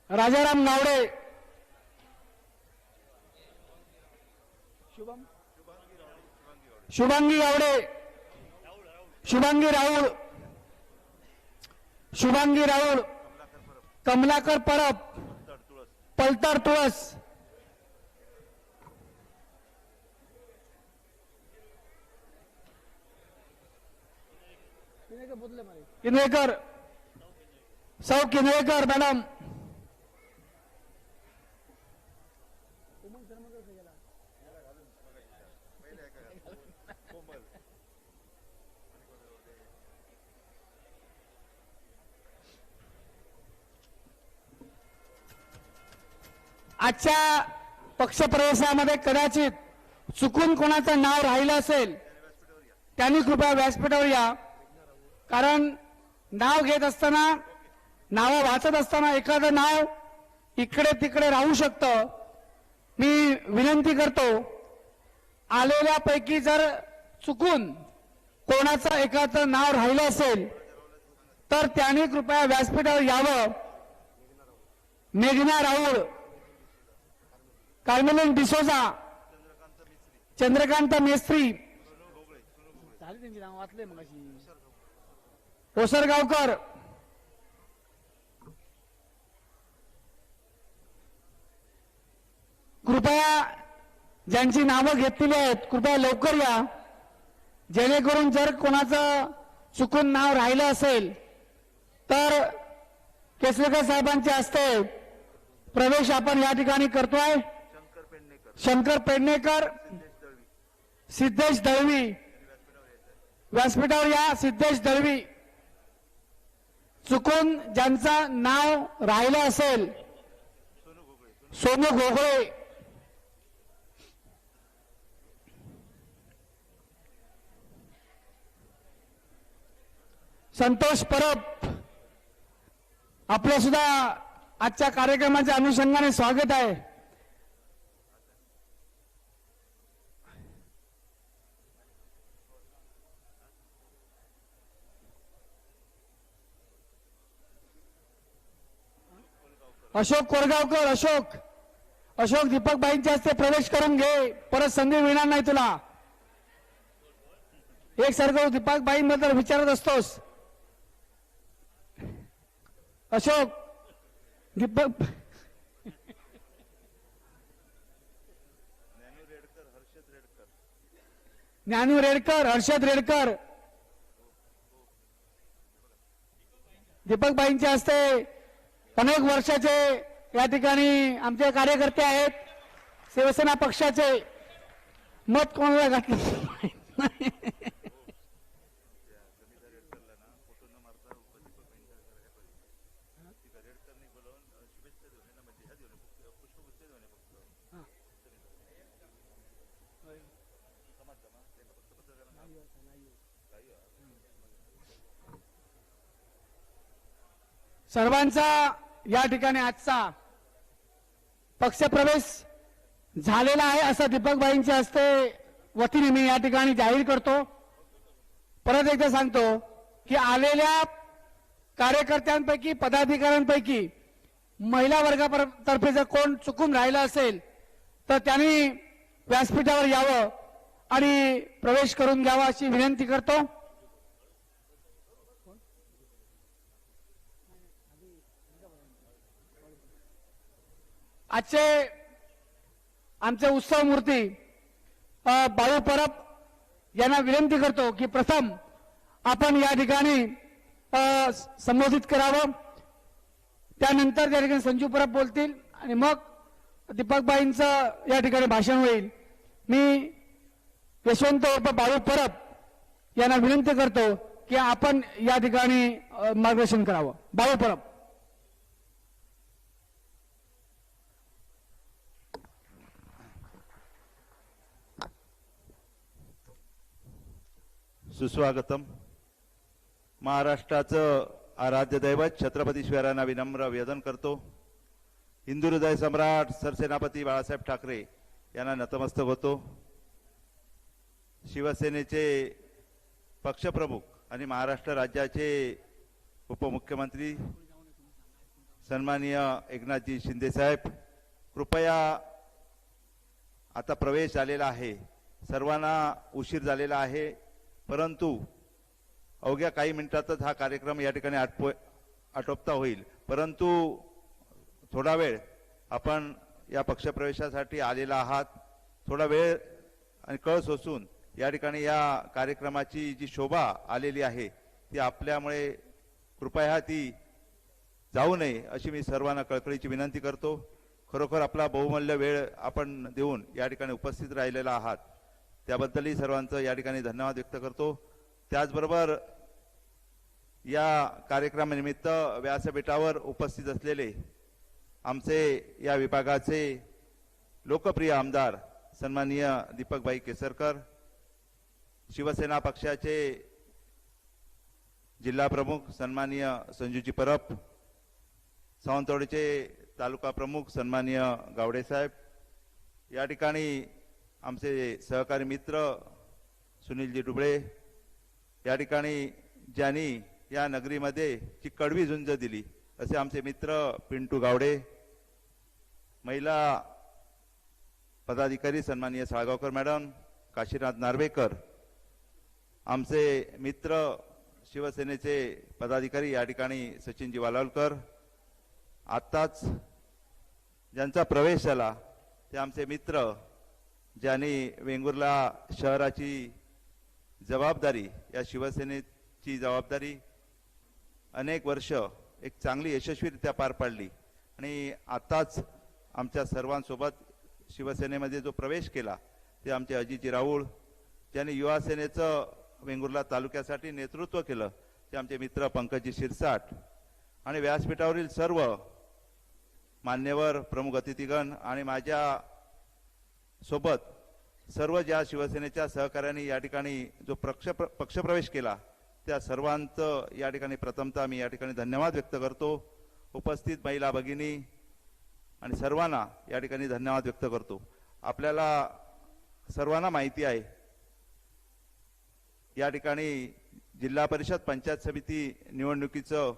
राजाराम गावडे, शुभांगी गावडे, शुभांगी राऊळ, कमलाकर परब, पलतर तुळस, किनवेकर, सौ किनवेकर मॅडम, आजच्या पक्षप्रवेशामध्ये कदाचित चुकून कोणाचं नाव राहिलं असेल त्यांनी कृपया व्यासपीठावर या. कारण नाव घेत असताना, नावं वाचत असताना एखादं नाव इकडे तिकडे राहू शकतं. मी विनंती करतो, आलेल्यापैकी जर चुकून कोणाचं एखादं नाव राहिलं असेल तर त्यांनी कृपया व्यासपीठावर यावं. मेघना राऊळ, कार्मेलिन डिसोजा, चंद्रकांत मेस्त्री, वाचले मग ओसरगावकर, कृपया ज्यांची नावं घेतलेली आहेत कृपया लवकर या, जेणेकरून जर कोणाचं चुकून नाव राहिलं असेल तर केसरकर साहेबांच्या हस्ते प्रवेश आपण या ठिकाणी करतोय. शंकर पेडणेकर, सिद्धेश दळवी, व्यासपीठावर या. सिद्धेश दळवी, चुकून ज्यांचं नाव राहिलं असेल, सोनू घोगळे, संतोष परब, आपलं सुद्धा आजच्या कार्यक्रमाच्या अनुषंगाने स्वागत आहे. अशोक कोरगावकर, अशोक दीपक बाईंच्या हस्ते प्रवेश करून घे, परत संधी मिळणार नाही तुला. एकसारखं दीपक बाईंबद्दल विचारत असतोस. अशोक दीपक, ज्ञानू रेडकर, हर्षद रेडकर, दीपक बाईंच्या हस्ते अनेक वर्षाचे या ठिकाणी आमचे कार्यकर्ते आहेत. शिवसेना पक्षाचे मत कोणाला घातलं सर्वांचा या ठिकाणी आजचा पक्षप्रवेश झालेला आहे असं दीपकबाईंच्या हस्ते वतीने मी या ठिकाणी जाहीर करतो. परत एकदा सांगतो की आलेल्या कार्यकर्त्यांपैकी पदाधिकाऱ्यांपैकी महिला वर्गातर्फे जर कोण चुकून राहिलं असेल तर त्यांनी व्यासपीठावर यावं आणि प्रवेश करून घ्यावा अशी विनंती करतो. आजचे आमचे उत्सव मूर्ती बाळू परब यांना विनंती करतो की प्रथम आपण या ठिकाणी संबोधित करावं. त्यानंतर त्या ठिकाणी संजू परब बोलतील आणि मग दीपकबाईंचं या ठिकाणी भाषण होईल. मी यशवंत उर्फ बाळू परब यांना विनंती करतो की आपण या ठिकाणी मार्गदर्शन करावं. बाळू परब.
सुस्वागतम. महाराष्ट्राचं आराध्य दैवत छत्रपती शिवरायांना विनम्र निवेदन करतो. हिंदू हृदय सम्राट सरसेनापती बाळासाहेब ठाकरे यांना नतमस्तक होतो. शिवसेनेचे पक्षप्रमुख आणि महाराष्ट्र राज्याचे उपमुख्यमंत्री सन्माननीय एकनाथजी शिंदे साहेब, कृपया आता प्रवेश झालेला आहे. सर्वांना उशीर झालेला आहे, परंतु अवघ्या काही मिनिटातच हा कार्यक्रम या ठिकाणी आटोपता होईल. परंतु थोडा वेळ आपण या पक्षप्रवेशासाठी आलेला आहात. थोडा वेळ आणि कळ सोसून या ठिकाणी या कार्यक्रमाची जी शोभा आलेली आहे ती आपल्यामुळे कृपया ती जाऊ नये अशी मी सर्वांना कळकळीची विनंती करतो. खरोखर आपला बहुमूल्य वेळ आपण देऊन या ठिकाणी उपस्थित राहिलेला आहात त्याबद्दलही सर्वांचं या ठिकाणी धन्यवाद व्यक्त करतो. त्याचबरोबर या कार्यक्रमानिमित्त व्यासपीठावर उपस्थित असलेले आमचे या विभागाचे लोकप्रिय आमदार सन्माननीय दीपकभाई केसरकर, शिवसेना पक्षाचे जिल्हा प्रमुख सन्माननीय संजूजी परब, सावंतवाडीचे तालुका प्रमुख सन्माननीय गावडे साहेब, या ठिकाणी आमचे सहकारी मित्र सुनीलजी डुबळे, या ठिकाणी ज्यांनी या नगरीमध्ये जी कडवी झुंज दिली असे आमचे मित्र पिंटू गावडे, महिला पदाधिकारी सन्माननीय साळगावकर मॅडम, काशीनाथ नार्वेकर, आमचे मित्र शिवसेनेचे पदाधिकारी या ठिकाणी सचिनजी वालावलकर, आत्ताच ज्यांचा प्रवेश झाला ते आमचे मित्र ज्यांनी वेंगुर्ला शहराची जबाबदारी, या शिवसेनेची जबाबदारी अनेक वर्ष एक चांगली यशस्वीरित्या पार पाडली आणि आताच आमच्या सर्वांसोबत शिवसेनेमध्ये जो प्रवेश केला ते आमचे अजितजी राऊळ, ज्यांनी युवा सेनेचं वेंगुर्ला तालुक्यासाठी नेतृत्व केलं ते आमचे मित्र पंकजी शिरसाट आणि व्यासपीठावरील सर्व मान्यवर प्रमुख अतिथीगण आणि माझ्या सोबत सर्व ज्या शिवसेनेच्या सहकार्याने या ठिकाणी जो पक्षप्रवेश केला त्या सर्वांचं या ठिकाणी प्रथमतः मी या ठिकाणी धन्यवाद व्यक्त करतो. उपस्थित महिला भगिनी आणि सर्वांना या ठिकाणी धन्यवाद व्यक्त करतो. आपल्याला सर्वांना माहिती आहे या ठिकाणी जिल्हा परिषद पंचायत समिती निवडणुकीचं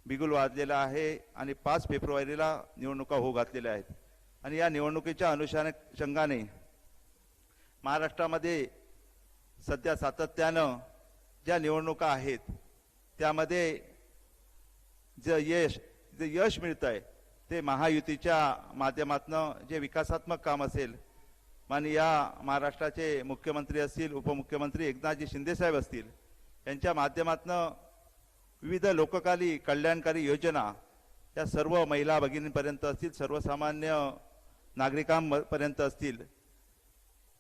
बिगुल वाजलेलं आहे आणि 5 फेब्रुवारीला निवडणुका होऊ घातलेल्या आहेत आणि या निवडणुकीच्या अनुषंगाने महाराष्ट्रामध्ये सध्या सातत्यानं ज्या निवडणुका आहेत त्यामध्ये जे यश मिळत आहे ते महायुतीच्या माध्यमातून जे विकासात्मक काम असेल, माननीय महाराष्ट्राचे मुख्यमंत्री असतील, उपमुख्यमंत्री एकनाथजी शिंदे साहेब असतील, यांच्या माध्यमातून विविध लोककारी कल्याणकारी योजना या सर्व महिला भगिनींपर्यंत असतील, सर्वसामान्य नागरिकांपर्यंत असतील,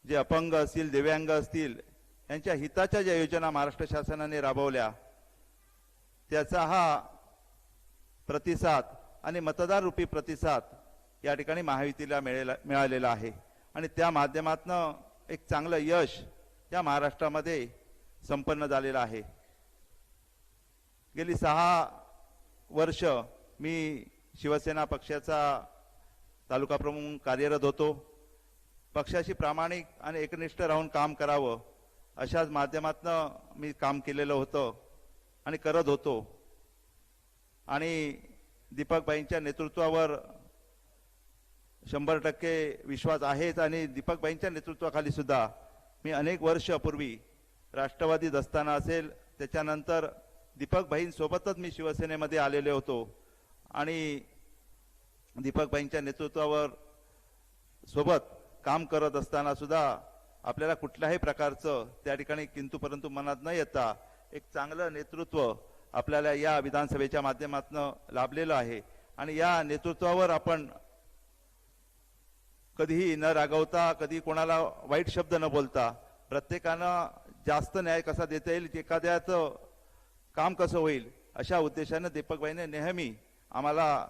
जे अपंग असतील, दिव्यांग असतील, यांच्या हिताच्या ज्या योजना महाराष्ट्र शासनाने राबवल्या त्याचा हा प्रतिसाद आणि मतदार रूपी प्रतिसाद या ठिकाणी महायुतीला मिळालेला आहे आणि त्या माध्यमातून एक चांगलं यश या महाराष्ट्रामध्ये संपन्न झालेलं आहे. गेली 6 वर्ष मी शिवसेना पक्षाचा तालुका प्रमुख कार्यरत होतो पक्षाशी प्रामाणिक आणि एकनिष्ठ राहून काम करावं अशाच माध्यमातून मी काम केलेलं होतं आणि करत होतो. आणि दीपकबाईंच्या नेतृत्वावर 100% विश्वास आहेच. आणि दीपकबाईंच्या नेतृत्वाखाली सुद्धा मी अनेक वर्षापूर्वी राष्ट्रवादीत असताना असेल, त्याच्यानंतर दीपकबाईंसोबतच मी शिवसेनेमध्ये आलेले होतो. आणि दीपकबाईंच्या नेतृत्वावर सोबत काम करत असताना सुद्धा आपल्याला कुठल्याही प्रकारचं त्या ठिकाणी किंतु परंतु मनात न येता एक चांगलं नेतृत्व आपल्याला या विधानसभेच्या माध्यमातून लाभलेलं आहे. आणि या नेतृत्वावर आपण कधीही न रागवता, कधी कोणाला वाईट शब्द न बोलता, प्रत्येकानं जास्त न्याय कसा देता येईल, एखाद्याचं काम कसं होईल, अशा उद्देशाने दीपकबाईंनी नेहमी आम्हाला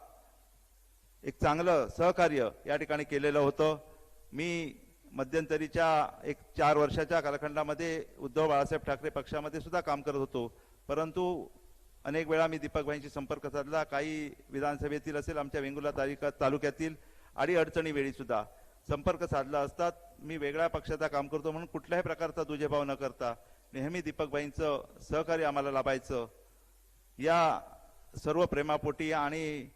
एक चांगलं सहकार्य या ठिकाणी केलेलं होतं. मी मध्यंतरीच्या एक 4 वर्षाच्या कालखंडामध्ये उद्धव बाळासाहेब ठाकरे पक्षामध्ये सुद्धा काम करत होतो, परंतु अनेक वेळा मी दीपकबाईंशी संपर्क साधला. काही विधानसभेतील असेल, आमच्या वेंगुर्ला तालुक्यातील अडीअडचणी वेळी सुद्धा संपर्क साधला असतात. मी वेगळ्या पक्षाचा काम करतो म्हणून कुठल्याही प्रकारचा दुजेभाव न करता नेहमी दीपकबाईंचं सहकार्य आम्हाला लाभायचं. या सर्व प्रेमापोटी आणि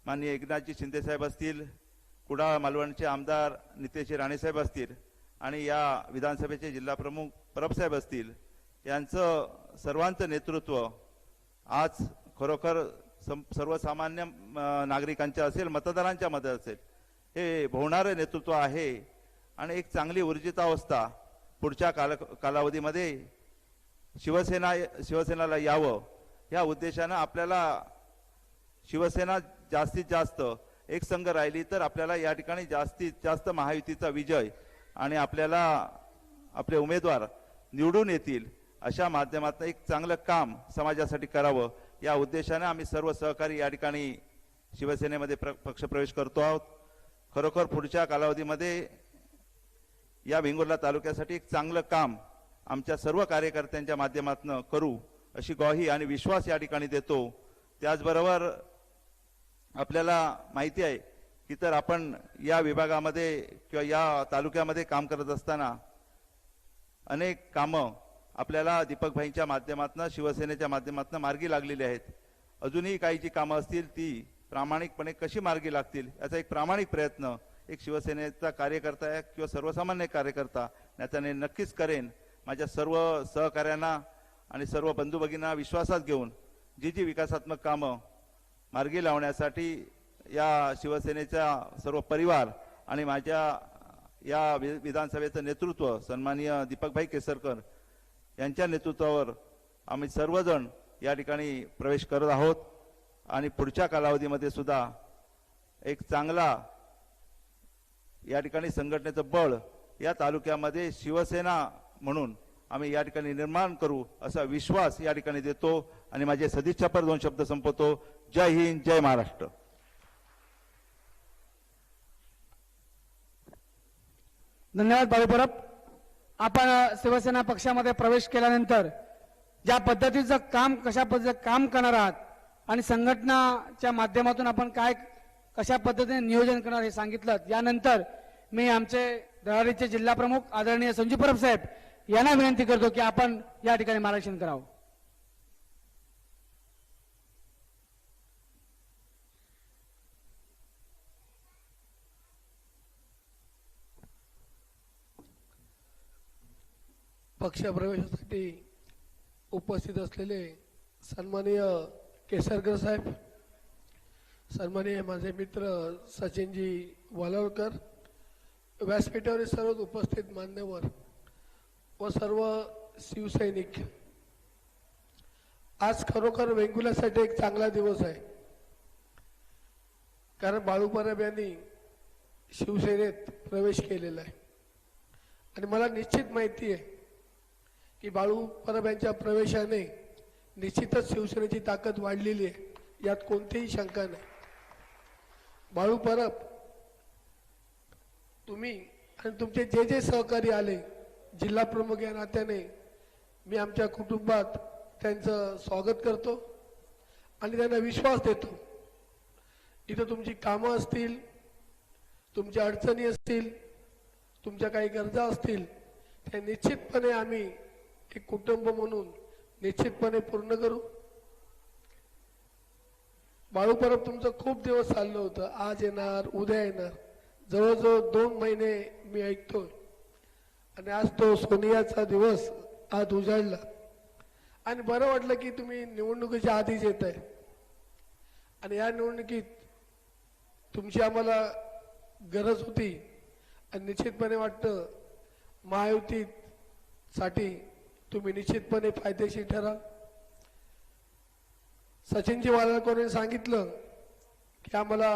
माननीय एकनाथजी शिंदेसाहेब असतील, कुडाळ मालवणचे आमदार नितेश राणेसाहेब असतील आणि या विधानसभेचे जिल्हा प्रमुख परबसाहेब असतील, यांचं सर्वांचं नेतृत्व आज खरोखर सर्वसामान्य नागरिकांच्या असेल, मतदारांच्या मध्ये असेल, हे भोवणारं नेतृत्व आहे. आणि एक चांगली ऊर्जितावस्था पुढच्या कालावधीमध्ये शिवसेनाला यावं या उद्देशानं आपल्याला शिवसेना जास्तीत जास्त एक संघ राहिली तर आपल्याला या ठिकाणी जास्तीत जास्त महायुतीचा विजय आणि आपल्याला आपले उमेदवार निवडून येतील अशा माध्यमातून एक चांगलं काम समाजासाठी करावं या उद्देशाने आम्ही सर्व सहकारी या ठिकाणी शिवसेनेमध्ये पक्षप्रवेश करतो आहोत. खरोखर पुढच्या कालावधीमध्ये या वेंगुर्ला तालुक्यासाठी एक चांगलं काम आमच्या सर्व कार्यकर्त्यांच्या माध्यमातून करू अशी ग्वाही आणि विश्वास या ठिकाणी देतो. त्याचबरोबर आपल्याला माहिती आहे की तर आपण या विभागामध्ये किंवा या तालुक्यामध्ये काम करत असताना अनेक कामं आपल्याला दीपकभाईंच्या माध्यमातून, शिवसेनेच्या माध्यमातून मार्गी लागलेली आहेत. अजूनही काही जी कामं असतील ती प्रामाणिकपणे कशी मार्गी लागतील याचा एक प्रामाणिक प्रयत्न एक शिवसेनेचा कार्यकर्ता आहे किंवा सर्वसामान्य कार्यकर्ता त्याने नक्कीच करेन. माझ्या सर्व सहकार्यांना आणि सर्व बंधू भगिनींना विश्वासात घेऊन जी विकासात्मक कामं मार्गी लावण्यासाठी या शिवसेनेचा सर्व परिवार आणि माझ्या या विधानसभेचं नेतृत्व सन्माननीय दीपकभाई केसरकर यांच्या नेतृत्वावर आम्ही सर्वजण या ठिकाणी प्रवेश करत आहोत. आणि पुढच्या कालावधीमध्ये सुद्धा एक चांगला या ठिकाणी संघटनेचं बळ या तालुक्यामध्ये शिवसेना म्हणून आम्ही या ठिकाणी निर्माण करू असा विश्वास या ठिकाणी देतो आणि माझे सदिच्छापर 2 शब्द संपवतो. जय हिंद, जय महाराष्ट्र.
धन्यवाद बाळू परब. आपण शिवसेना पक्षामध्ये प्रवेश केल्यानंतर ज्या पद्धतीचं काम, कशा पद्धतीचं काम करणार आहात आणि संघटनाच्या माध्यमातून आपण काय कशा पद्धतीने नियोजन करणार हे सांगितलं. यानंतर मी आमचे दराडीचे जिल्हा प्रमुख आदरणीय संजू परब साहेब यांना विनंती करतो की आपण या ठिकाणी मार्गदर्शन करावं.
पक्षप्रवेशासाठी उपस्थित असलेले सन्माननीय केसरकर साहेब, सन्माननीय माझे मित्र सचिनजी वालावलकर, व्यासपीठावर सर्व उपस्थित मान्यवर व सर्व शिवसैनिक, आज खरोखर वेंगुर्ल्यासाठी एक चांगला दिवस आहे. कारण बाळू परब यांनी शिवसेनेत प्रवेश केलेला आहे आणि मला निश्चित माहिती आहे की बाळू परब यांच्या प्रवेशाने निश्चितच शिवसेनेची ताकद वाढलेली आहे, यात कोणतीही शंका नाही. बाळू परब, तुम्ही आणि तुमचे जे सहकारी आले, जिल्हा प्रमुख या नात्याने मी आमच्या कुटुंबात त्यांचं स्वागत करतो आणि त्यांना विश्वास देतो. इथं तुमची कामं असतील, तुमच्या अडचणी असतील, तुमच्या काही गरजा असतील त्या निश्चितपणे आम्ही एक कुटुंब म्हणून निश्चितपणे पूर्ण करू. बाळू परब तुमचं खूप दिवस चाललं होतं, आज येणार उद्या येणार, जवळजवळ 2 महिने मी ऐकतोय आणि आज तो सोनियाचा दिवस आज उजाडला आणि बरं वाटलं की तुम्ही निवडणुकीच्या आधीच येत आहे आणि या निवडणुकीत तुमची आम्हाला गरज होती आणि निश्चितपणे वाटतं महायुतीसाठी तुम्ही निश्चितपणे फायदेशीर ठराल. सचिनजी वालावलकरांनी सांगितलं की आम्हाला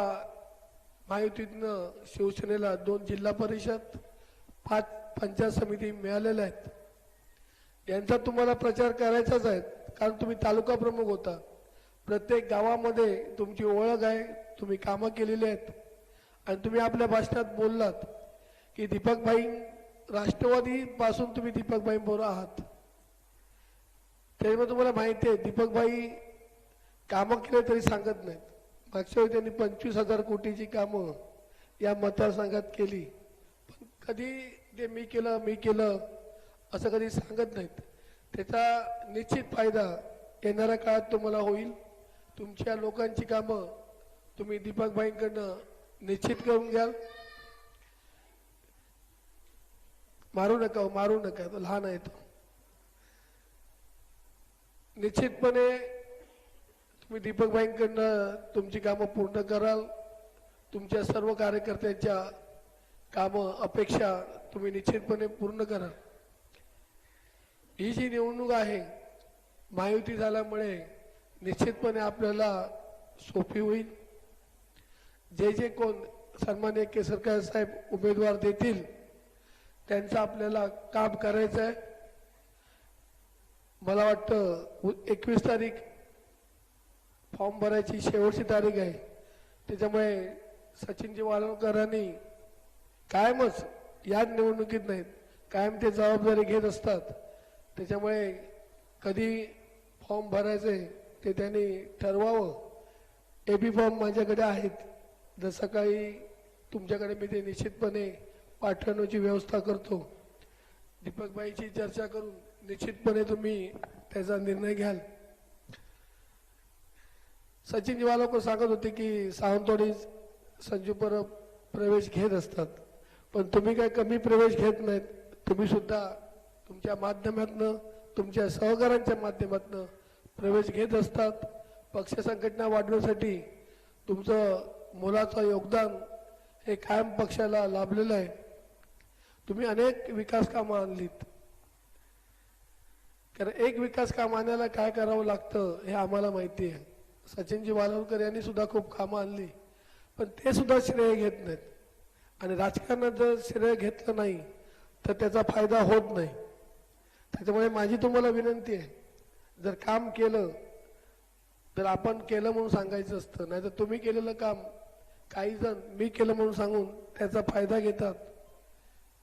महायुतीतनं शिवसेनेला 2 जिल्हा परिषद 5 पंचायत समिती मिळालेल्या आहेत. यांचा तुम्हाला प्रचार करायचाच आहे कारण तुम्ही तालुका प्रमुख होता. प्रत्येक गावामध्ये तुमची ओळख आहे, तुम्ही कामं केलेली आहेत आणि तुम्ही आपल्या भाषणात बोललात की दीपकभाई राष्ट्रवादी पासून तुम्ही दीपकभाई बरोबर आहात. त्यामुळे तुम्हाला माहिती आहे दीपकभाई कामं केले तरी सांगत नाहीत. मागच्या वेळी त्यांनी 25,000 कोटीची कामं या मतदारसंघात केली, पण कधी ते मी केलं असं कधी सांगत नाहीत. त्याचा निश्चित फायदा येणाऱ्या काळात तुम्हाला होईल. तुमच्या लोकांची कामं तुम्ही दीपकभाईंकडनं निश्चित करून घ्याल. मारू नका, तो लहान आहे तो. निश्चितपणे तुम्ही दीपकभाईंकडनं तुमची कामं पूर्ण कराल. तुमच्या सर्व कार्यकर्त्यांच्या कामं अपेक्षा तुम्ही निश्चितपणे पूर्ण कराल. ही जी निवडणूक आहे महायुती झाल्यामुळे निश्चितपणे आपल्याला सोपी होईल. जे कोण सन्माननीय केसरकर साहेब उमेदवार देतील त्यांचं आपल्याला काम करायचं आहे. मला वाटतं 21 तारीख फॉर्म भरायची शेवटची तारीख आहे. त्याच्यामुळे सचिनजी वालावलकरांनी कायमच याच निवडणुकीत नाहीत कायम ते जबाबदारी घेत असतात. त्याच्यामुळे कधी फॉर्म भरायचे ते त्यांनी ठरवावं. एबी फॉर्म माझ्याकडे आहेत, जर सकाळी तुमच्याकडे मी ते निश्चितपणे पाठवण्याची व्यवस्था करतो. दीपकभाईची चर्चा करून निश्चितपणे तुम्ही त्याचा निर्णय घ्याल. सचिन वालावलकर सांगत होते की सावंतवाडी संजू परब प्रवेश घेत असतात, पण तुम्ही काय कमी प्रवेश घेत नाहीत. तुम्ही सुद्धा तुमच्या माध्यमातून तुमच्या सहकाऱ्यांच्या माध्यमातून प्रवेश घेत असतात. पक्ष संघटना वाढवण्यासाठी तुमचं मोलाचं योगदान हे कायम पक्षाला लाभलेलं आहे. तुम्ही अनेक विकास कामं आणलीत, कारण एक विकास काम आणायला काय करावं लागतं हे आम्हाला माहिती आहे. सचिनजी वालावलकर यांनी सुद्धा खूप कामं आणली, पण ते सुद्धा श्रेय घेत नाहीत आणि राजकारणात जर श्रेय घेतलं नाही तर त्याचा फायदा होत नाही. त्याच्यामुळे माझी तुम्हाला विनंती आहे, जर काम केलं तर आपण केलं म्हणून सांगायचं असतं, नाहीतर तुम्ही केलेलं काम काही जण मी केलं म्हणून सांगून त्याचा फायदा घेतात.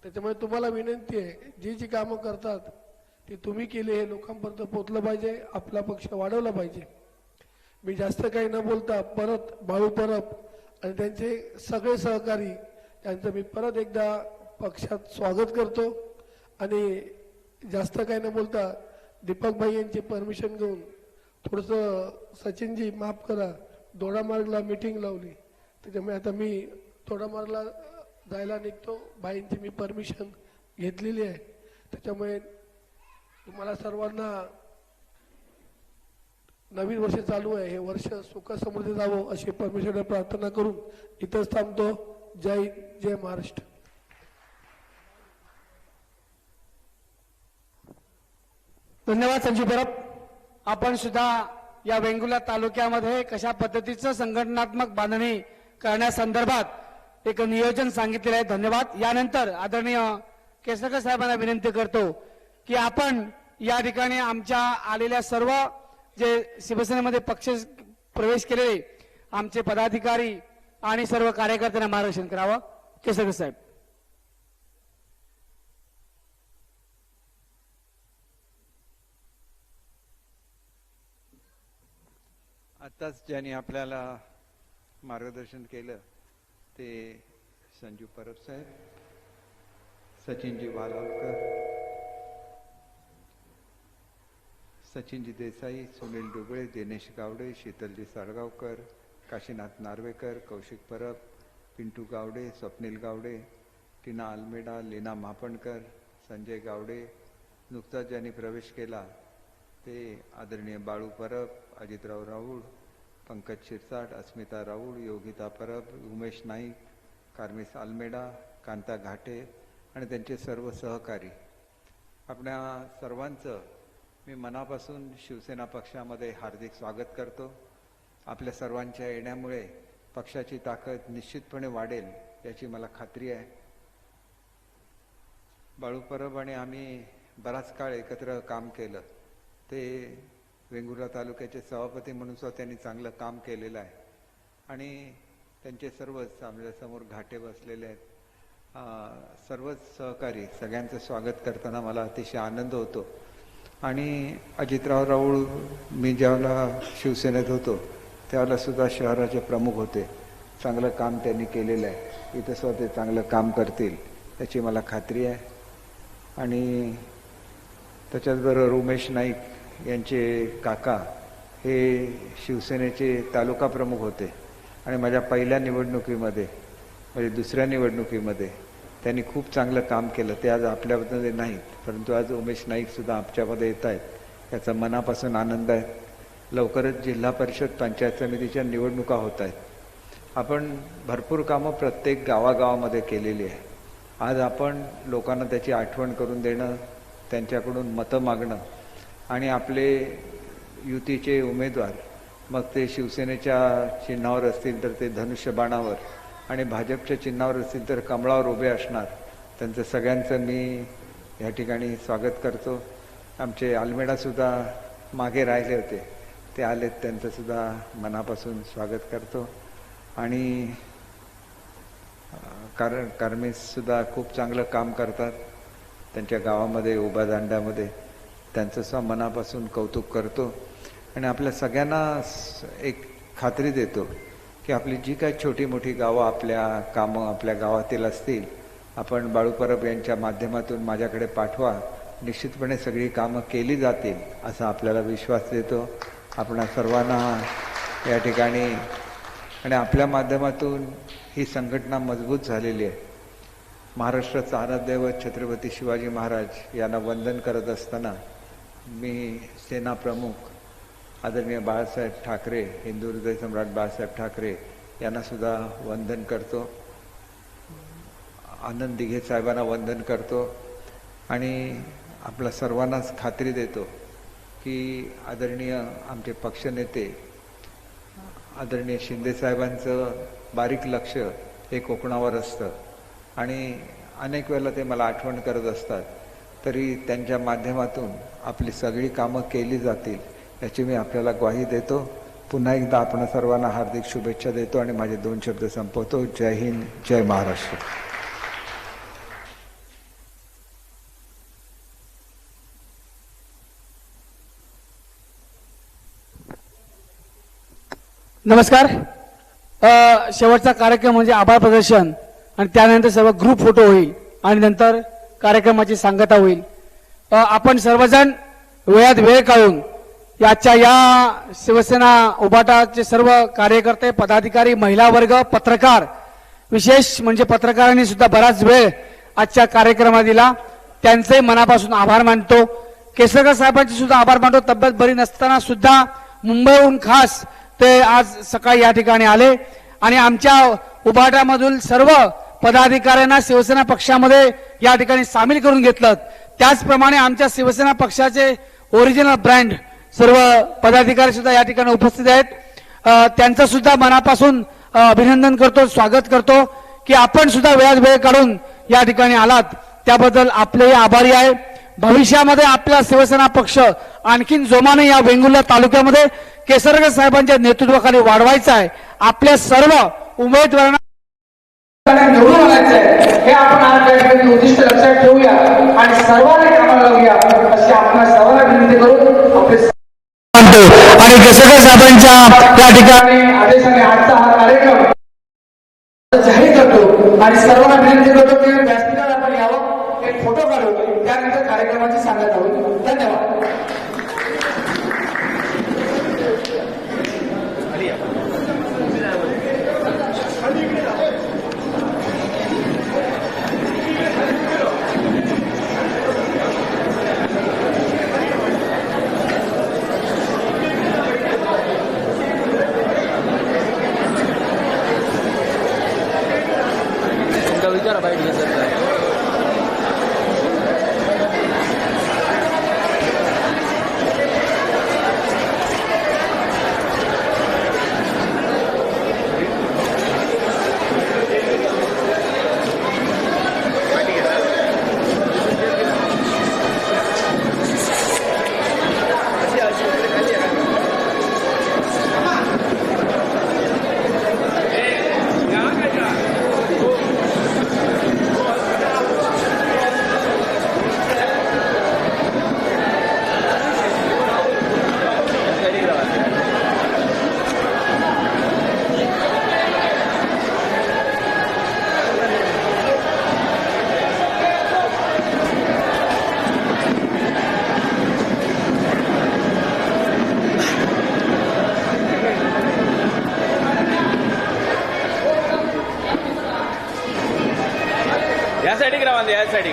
त्याच्यामुळे तुम्हाला विनंती आहे, जी कामं करतात ती तुम्ही केली हे लोकांपर्यंत पोहोचलं पाहिजे, आपला पक्ष वाढवला पाहिजे. मी जास्त काही न बोलता परत बाळू परब आणि त्यांचे सगळे सहकारी यांचं मी परत एकदा पक्षात स्वागत करतो आणि जास्त काही न बोलता दीपकभाई यांची परमिशन घेऊन थोडंसं सचिनजी माफ करा दोडामार्गला मीटिंग लावली, त्याच्यामुळे आता मी दोडामार्गला जायला निघतो. भाईंची मी परमिशन घेतलेली आहे. त्याच्यामुळे तुम्हाला सर्वांना नवीन वर्ष चालू आहे, हे वर्ष सुख समृद्धी जावं अशी परमेश्वराला प्रार्थना करून इथंच थांबतो. जय हिंद, जय महाराष्ट्र.
धन्यवाद संजू परब. आपण सुद्धा या वेंगुर्ला तालुक्यामध्ये कशा पद्धतीचं संघटनात्मक बांधणी करण्यासंदर्भात एक नियोजन सांगितलेलं आहे. धन्यवाद. यानंतर आदरणीय केसरकर साहेबांना विनंती करतो की आपण या ठिकाणी आमच्या आलेल्या सर्व जे शिवसेनेमध्ये पक्ष प्रवेश केलेले आमचे पदाधिकारी आणि सर्व कार्यकर्त्यांना मार्गदर्शन करावं. केसरकर साहेब.
आताच ज्यांनी आपल्याला मार्गदर्शन केलं ते संजू परब साहेब, सचिनजी वालावकर, सचिनजी देसाई, सुनील डुबळे, दिनेश गावडे, शीतलजी साळगावकर, काशीनाथ नार्वेकर, कौशिक परब, पिंटू गावडे, स्वप्नील गावडे, टीना आलमेडा, लीना मापणकर, संजय गावडे, नुकताच ज्यांनी प्रवेश केला ते आदरणीय बाळू परब, अजितराव राऊळ, पंकज शिरसाट, अस्मिता राऊळ, योगिता परब, उमेश नाईक, कार्मिस आलमेडा, कांता घाटे आणि त्यांचे सर्व सहकारी. आपल्या सर्वांचं मी मनापासून शिवसेना पक्षामध्ये हार्दिक स्वागत करतो. आपल्या सर्वांच्या येण्यामुळे पक्षाची ताकद निश्चितपणे वाढेल याची मला खात्री आहे. बाळू परब आणि आम्ही बराच काळ एकत्र काम केलं. ते वेंगुर्ला तालुक्याचे सभापती म्हणून सुद्धा त्यांनी चांगलं काम केलेलं आहे आणि त्यांचे सर्वच आमच्यासमोर घाटे बसलेले आहेत. सर्वच सहकारी सगळ्यांचं स्वागत करताना मला अतिशय आनंद होतो. आणि अजितराव राऊळ मी ज्यावेळेला शिवसेनेत होतो त्यावेळेला सुद्धा शहराचे प्रमुख होते. चांगलं काम त्यांनी केलेलं आहे. इथं सुद्धा ते चांगलं काम करतील याची मला खात्री आहे. आणि त्याच्याचबरोबर उमेश नाईक यांचे काका हे शिवसेनेचे तालुका प्रमुख होते आणि माझ्या पहिल्या निवडणुकीमध्ये म्हणजे दुसऱ्या निवडणुकीमध्ये त्यांनी खूप चांगलं काम केलं. ते आज आपल्यामध्ये नाहीत, परंतु आज उमेश नाईकसुद्धा आमच्यामध्ये येत आहेत याचा मनापासून आनंद आहे. लवकरच जिल्हा परिषद पंचायत समितीच्या निवडणुका होत आहेत. आपण भरपूर कामं प्रत्येक गावागावामध्ये केलेली आहे. आज आपण लोकांना त्याची आठवण करून देणं, त्यांच्याकडून मतं मागणं आणि आपले युतीचे उमेदवार मग ते शिवसेनेच्या चिन्हावर असतील तर ते धनुष्यबाणावर आणि भाजपच्या चिन्हावर असतील तर कमळावर उभे असणार. त्यांचं सगळ्यांचं मी या ठिकाणी स्वागत करतो. आमचे आलमेडासुद्धा मागे राहिले होते, ते आलेत, त्यांचंसुद्धा मनापासून स्वागत करतो. आणि कार्मेससुद्धा खूप चांगलं काम करतात त्यांच्या गावामध्ये, उभा दांड्यामध्ये. त्यांचंसुद्धा मनापासून कौतुक करतो. आणि आपल्या सगळ्यांना एक खात्री देतो की आपली जी काही छोटी मोठी गावं कामं आपल्या गावातील असतील, आपण बाळू परब यांच्या माध्यमातून माझ्याकडे पाठवा, निश्चितपणे सगळी कामं केली जातील असा आपल्याला विश्वास देतो. आपणा सर्वांना या ठिकाणी आणि आपल्या माध्यमातून ही संघटना मजबूत झालेली आहे. महाराष्ट्राचा आराध्यदैवत छत्रपती शिवाजी महाराज यांना वंदन करत असताना मी सेना प्रमुख आदरणीय बाळासाहेब ठाकरे, हिंदू हृदय सम्राट बाळासाहेब ठाकरे यांना सुद्धा वंदन करतो. आनंद दिघे साहेबांना वंदन करतो. आणि आपल्या सर्वांनाच खात्री देतो की आदरणीय आमचे पक्षनेते आदरणीय शिंदे साहेबांचं बारीक लक्ष हे कोकणावर असतं आणि अनेक वेळेला ते मला आठवण करत असतात. तरी त्यांच्या माध्यमातून आपली सगळी कामं केली जातील याची मी आपल्याला ग्वाही देतो. पुन्हा एकदा आपण सर्वांना हार्दिक शुभेच्छा देतो आणि माझे 2 शब्द संपवतो. जय हिंद, जय महाराष्ट्र.
नमस्कार. शेवटचा कार्यक्रम म्हणजे आभार प्रदर्शन आणि त्यानंतर सर्व ग्रुप फोटो होईल आणि नंतर कार्यक्रमाची सांगता होईल. आपण सर्वजण वेळात वेळ काढून याच्या या शिवसेना उभाटाचे सर्व कार्यकर्ते, पदाधिकारी, महिला वर्ग, पत्रकार, विशेष म्हणजे पत्रकारांनी सुद्धा बराच वेळ आजच्या कार्यक्रमात दिला. त्यांचे मनापासून आभार मानतो. केसरकर साहेबांचे सुद्धा आभार मानतो. तब्येत बरी नसताना सुद्धा मुंबईहून खास ते आज सकाळी या ठिकाणी आले आणि आमच्या उभाटामधील सर्व पदाधिकाऱ्यांना शिवसेना पक्षामध्ये या ठिकाणी सामील करून घेतलं. त्याचप्रमाणे आमच्या शिवसेना पक्षाचे ओरिजिनल ब्रँड सर्व पदाधिकारी सुद्धा या ठिकाणी उपस्थित आहेत. त्यांचं सुद्धा मनापासून अभिनंदन करतो, स्वागत करतो की आपण सुद्धा वेळात वेळ काढून या ठिकाणी आलात, त्याबद्दल आपले आभारी आहे. भविष्यामध्ये आपला शिवसेना पक्ष आणखीन जोमाने या वेंगुर्ला तालुक्यामध्ये केसरकर साहेबांच्या नेतृत्वाखाली वाढवायचा आहे. आपल्या सर्व उमेदवारांना निवडून आणायचं आहे हे आपण आज उद्दिष्ट लक्षात ठेवूया आणि सर्वांनी कामाला लावूया अशी आपण सर्वांना विनंती करून आपले आणि केसरकर साहेबांच्या या ठिकाणी आदेशाने आजचा हा कार्यक्रम जाहीर करतो आणि सर्वांना विनंती करतो की व्यासपीठावर आपण यावं. त्यानंतर कार्यक्रमाची सांगता होईल. धन्यवाद.
यासाठी ग्रामांत यासाठी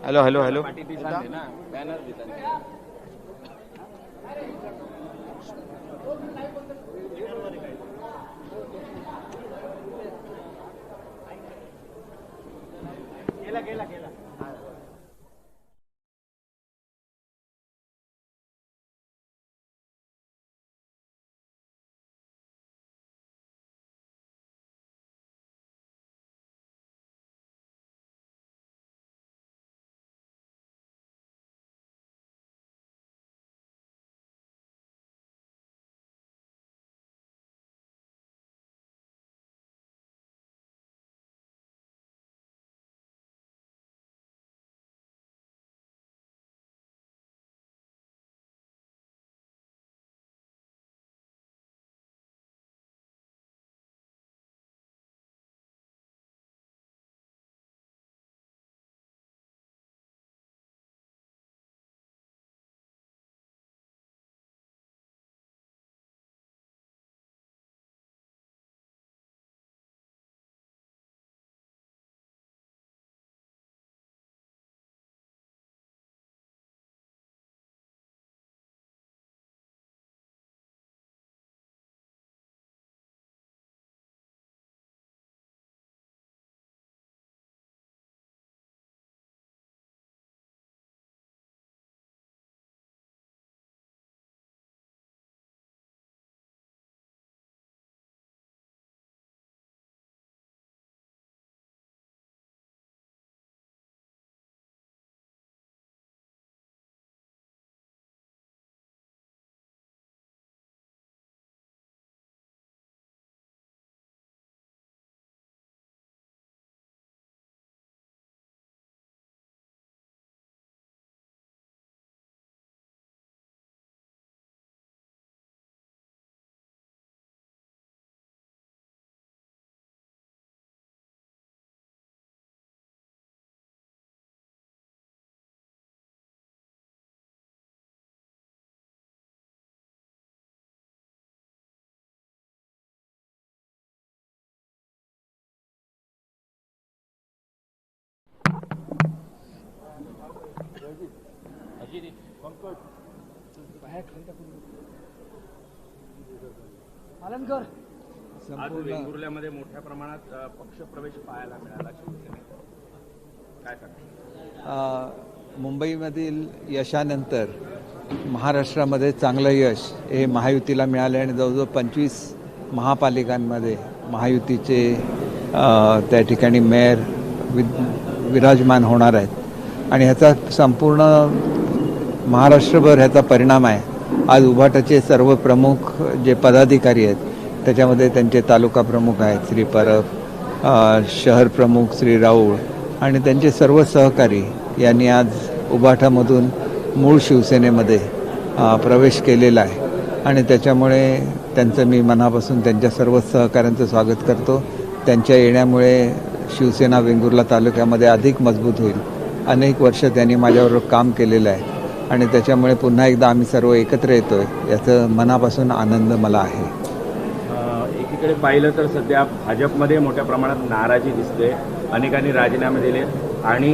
हेलो हेलो हेलो
गेला गेला गेला
आज वेंगुर्ल्यामध्ये मोठ्या प्रमाणात पक्ष प्रवेश पाहायला मिळाला शिवसेनेत. काय सांगता?
मुंबईमधील यशानंतर महाराष्ट्रामध्ये चांगलं यश हे महायुतीला मिळाले आणि जवळजवळ 25 महापालिकांमध्ये महायुतीचे त्या ठिकाणी मेयर विराजमान होणार आहेत आणि ह्याचा संपूर्ण महाराष्ट्रभर ह्याचा परिणाम आहे. आज उभाटाचे सर्व प्रमुख जे पदाधिकारी आहेत त्याच्यामध्ये त्यांचे तालुका प्रमुख आहेत श्री परब, शहर प्रमुख श्री राऊळ आणि त्यांचे सर्व सहकारी यांनी आज उभाटामधून मूळ शिवसेनेमध्ये प्रवेश केलेला आहे आणि त्याच्यामुळे त्यांचं मी मनापासून त्यांच्या सर्व सहकाऱ्यांचं स्वागत करतो. त्यांच्या येण्यामुळे शिवसेना वेंगुर्ला तालुक्यामध्ये अधिक मजबूत होईल. अनेक वर्ष त्यांनी माझ्याबरोबर काम केलेलं आहे आणि त्याच्यामुळे पुन्हा एकदा आम्ही सर्व एकत्र येतो आहे याचं मनापासून आनंद मला आहे.
एकीकडे पाहिलं तर सध्या भाजपमध्ये मोठ्या प्रमाणात नाराजी दिसते. अनेकांनी राजीनामे दिले आणि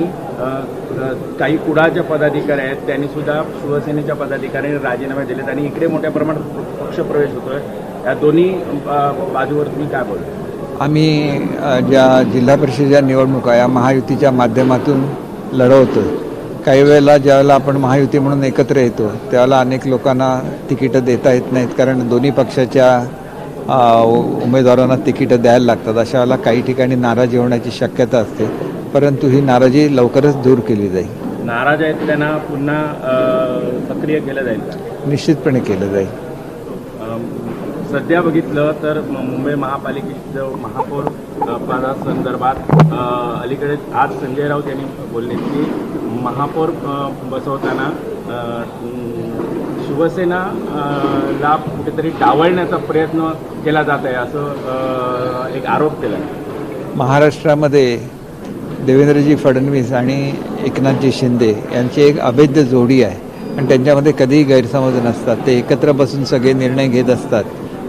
काही कुडाच्या पदाधिकारी आहेत त्यांनी सुद्धा शिवसेनेच्या पदाधिकाऱ्यांनी राजीनामे दिलेत आणि इकडे मोठ्या प्रमाणात पक्षप्रवेश होतोय. या दोन्ही बाजूवर तुम्ही काय बोलता?
आम्ही ज्या जिल्हा परिषदेच्या निवडणुका या महायुतीच्या माध्यमातून लढवतो. काही वेळेला ज्यावेळेला आपण महायुती म्हणून एकत्र येतो त्यावेळेला अनेक लोकांना तिकीटं देता येत नाहीत कारण दोन्ही पक्षाच्या उमेदवारांना तिकीटं द्यायला लागतात. अशा वेळेला काही ठिकाणी नाराजी होण्याची शक्यता असते, परंतु ही नाराजी लवकरच दूर केली जाईल.
नाराज आहेत त्यांना पुन्हा सक्रिय केलं जाईल का?
निश्चितपणे केलं जाईल.
सध्या बघितलं तर मुंबई महापालिकेच्या महापौर पदासंदर्भात अलीकडे आज संजय राऊत यांनी बोलले की महापौर बसवताना शिवसेनाला कुठेतरी डावलण्याचा प्रयत्न केला जात आहे असं एक आरोप केला.
महाराष्ट्रामध्ये देवेंद्रजी फडणवीस आणि एकनाथजी शिंदे यांची एक अभेद्य जोडी आहे आणि त्यांच्यामध्ये कधीही गैरसमज नसतात. ते एकत्र बसून सगळे निर्णय घेत असतात.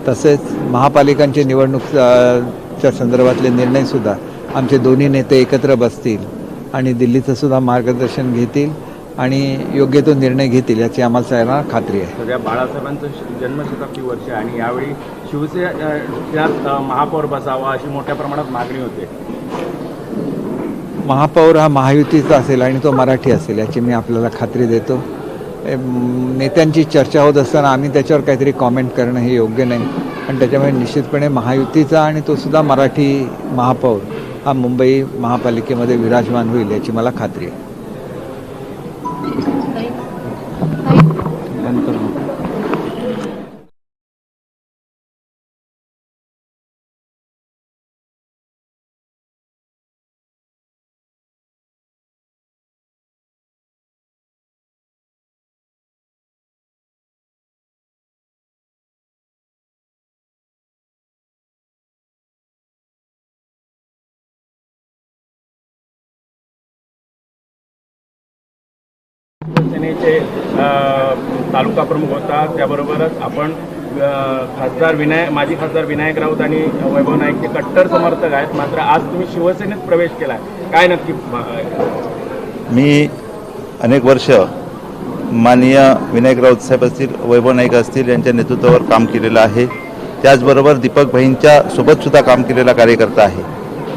तसेच महापालिकांची निवडणूकच्या संदर्भातले निर्णयसुद्धा आमचे दोन्ही नेते एकत्र बसतील आणि दिल्लीचं सुद्धा मार्गदर्शन घेतील आणि योग्य तो निर्णय घेतील याची आम्हाला सगळ्यांना खात्री आहे.
सध्या बाळासाहेबांचं जन्मशताब्दी वर्ष आहे आणि यावेळी शिवसेनेत महापौर बसावा अशी मोठ्या प्रमाणात मागणी होते.
महापौर हा महायुतीचा असेल आणि तो मराठी असेल याची मी आपल्याला खात्री देतो. नेत्यांची चर्चा होत असताना आम्ही त्याच्यावर काहीतरी कॉमेंट करणं हे योग्य नाही आणि त्याच्यामुळे निश्चितपणे महायुतीचा आणि तो सुद्धा मराठी महापौर हा मुंबई महापालिकेमध्ये विराजमान होईल याची मला खात्री आहे.
शिवसेनेचे तालुका प्रमुख होता. त्याबरोबरच आपण माजी खासदार विनायक राऊत आणि वैभव नाईकचे कट्टर समर्थक आहेत. मात्र आज तुम्ही शिवसेनेत प्रवेश केला, काय नक्की?
मी अनेक वर्ष माननीय विनायक राऊत साहेब असतील, वैभव नाईक असतील यांच्या नेतृत्वावर काम केलेलं आहे. त्याचबरोबर दीपक भाईंच्या सोबतसुद्धा काम केलेला कार्यकर्ता आहे.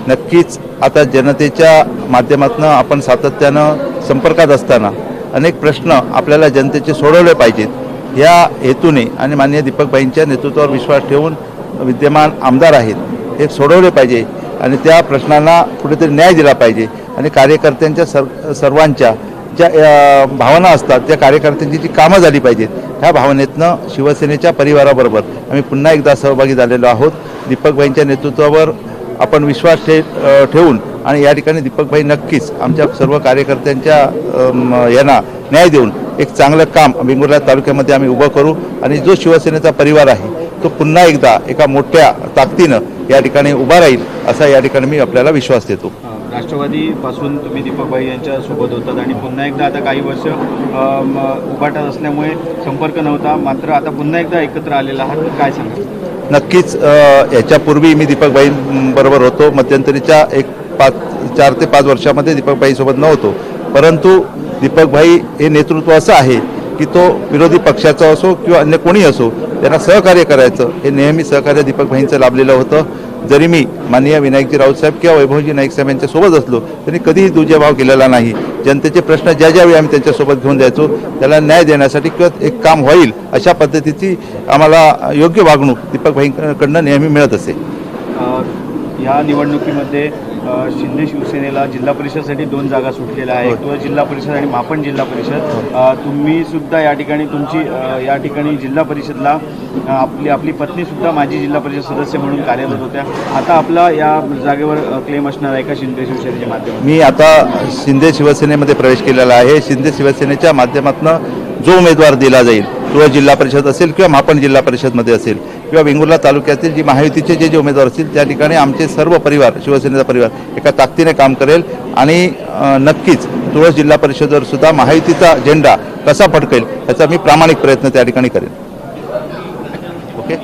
नक्कीच आता जनतेच्या माध्यमातून आपण सातत्यानं संपर्कात असताना अनेक प्रश्न आपल्याला जनतेचे सोडवले पाहिजेत या हेतूने आणि माननीय दीपक भाईंच्या नेतृत्वावर विश्वास ठेवून विद्यमान आमदार आहेत हे सोडवले पाहिजे आणि त्या प्रश्नांना कुठेतरी न्याय दिला पाहिजे आणि कार्यकर्त्यांच्या सर्वांच्या ज्या भावना असतात त्या कार्यकर्त्यांची जी कामं झाली पाहिजेत ह्या भावनेतनं शिवसेनेच्या परिवाराबरोबर आम्ही पुन्हा एकदा सहभागी झालेलो आहोत. दीपक भाईंच्या नेतृत्वावर आपण विश्वास ठेवून आणि या ठिकाणी दीपकभाई नक्कीच आमच्या सर्व कार्यकर्त्यांच्या यांना न्याय देऊन एक चांगलं काम वेंगुर्ला तालुक्यामध्ये आम्ही उभं करू आणि जो शिवसेनेचा परिवार आहे तो पुन्हा एकदा एका मोठ्या ताकदीनं या ठिकाणी उभा राहील असा या ठिकाणी मी आपल्याला विश्वास देतो.
राष्ट्रवादीपासून तुम्ही दीपकभाई यांच्या सोबत होतात आणि पुन्हा एकदा आता काही वर्ष उभाटात असल्यामुळे संपर्क नव्हता, मात्र आता पुन्हा एकदा एकत्र आलेला आहात, काय सांगा?
नक्कीच याच्यापूर्वी मी दीपकभाई बरोबर होतो. मध्यंतरीच्या 4 ते 5 वर्षामध्ये दीपकभाई सोबत नव्हतो, परंतु दीपकभाई हे नेतृत्व असं आहे की तो विरोधी पक्षाचा असो किंवा अन्य कोणी असो त्यांना सहकार्य करायचं, हे नेहमी सहकार्य दीपकभाईंचं लाभलेलं होतं. जरी मी माननीय विनायकजी राऊत साहेब किंवा वैभवजी नाईक साहेब यांच्या सोबत असलो त्यांनी कधीही दुजाभाव केलेला नाही. जनतेचे प्रश्न ज्यावेळी आम्ही त्यांच्यासोबत घेऊन जायचो त्याला न्याय देण्यासाठी किंवा एक काम होईल अशा पद्धतीची आम्हाला योग्य वागणूक दीपकभाईंकडनं नेहमी मिळत असे.
या निवडणुकीमध्ये शिंदे शिवसेनेला जिल्हा परिषदसाठी 2 जागा सुटलेल्या आहेत, तो जिल्हा परिषद आणि मापन जिल्हा परिषद. तुम्ही सुद्धा या ठिकाणी या ठिकाणी जिल्हा परिषदला आपली पत्नी सुद्धा माजी जिल्हा परिषद सदस्य म्हणून कार्यरत होत्या. आता आपला या जागेवर क्लेम असणार आहे का शिंदे शिवसेनेच्या माध्यमातून?
मी आता शिंदे शिवसेनेमध्ये प्रवेश केलेला आहे. शिंदे शिवसेनेच्या माध्यमातून जो उमेदवार दिला जाईल तो जिल्हा परिषद असेल किंवा मापन जिल्हा परिषदमध्ये असेल किंवा वेंगुर्ला तालुक्यातील जी महायुतीचे जे उमेदवार असतील त्या ठिकाणी आमचे सर्व परिवार, शिवसेनेचा परिवार एका ताकदीने काम करेल आणि नक्कीच तुळस जिल्हा परिषदेवर सुद्धा महायुतीचा झेंडा कसा फडकेल याचा मी प्रामाणिक प्रयत्न त्या ठिकाणी करेन. ओके.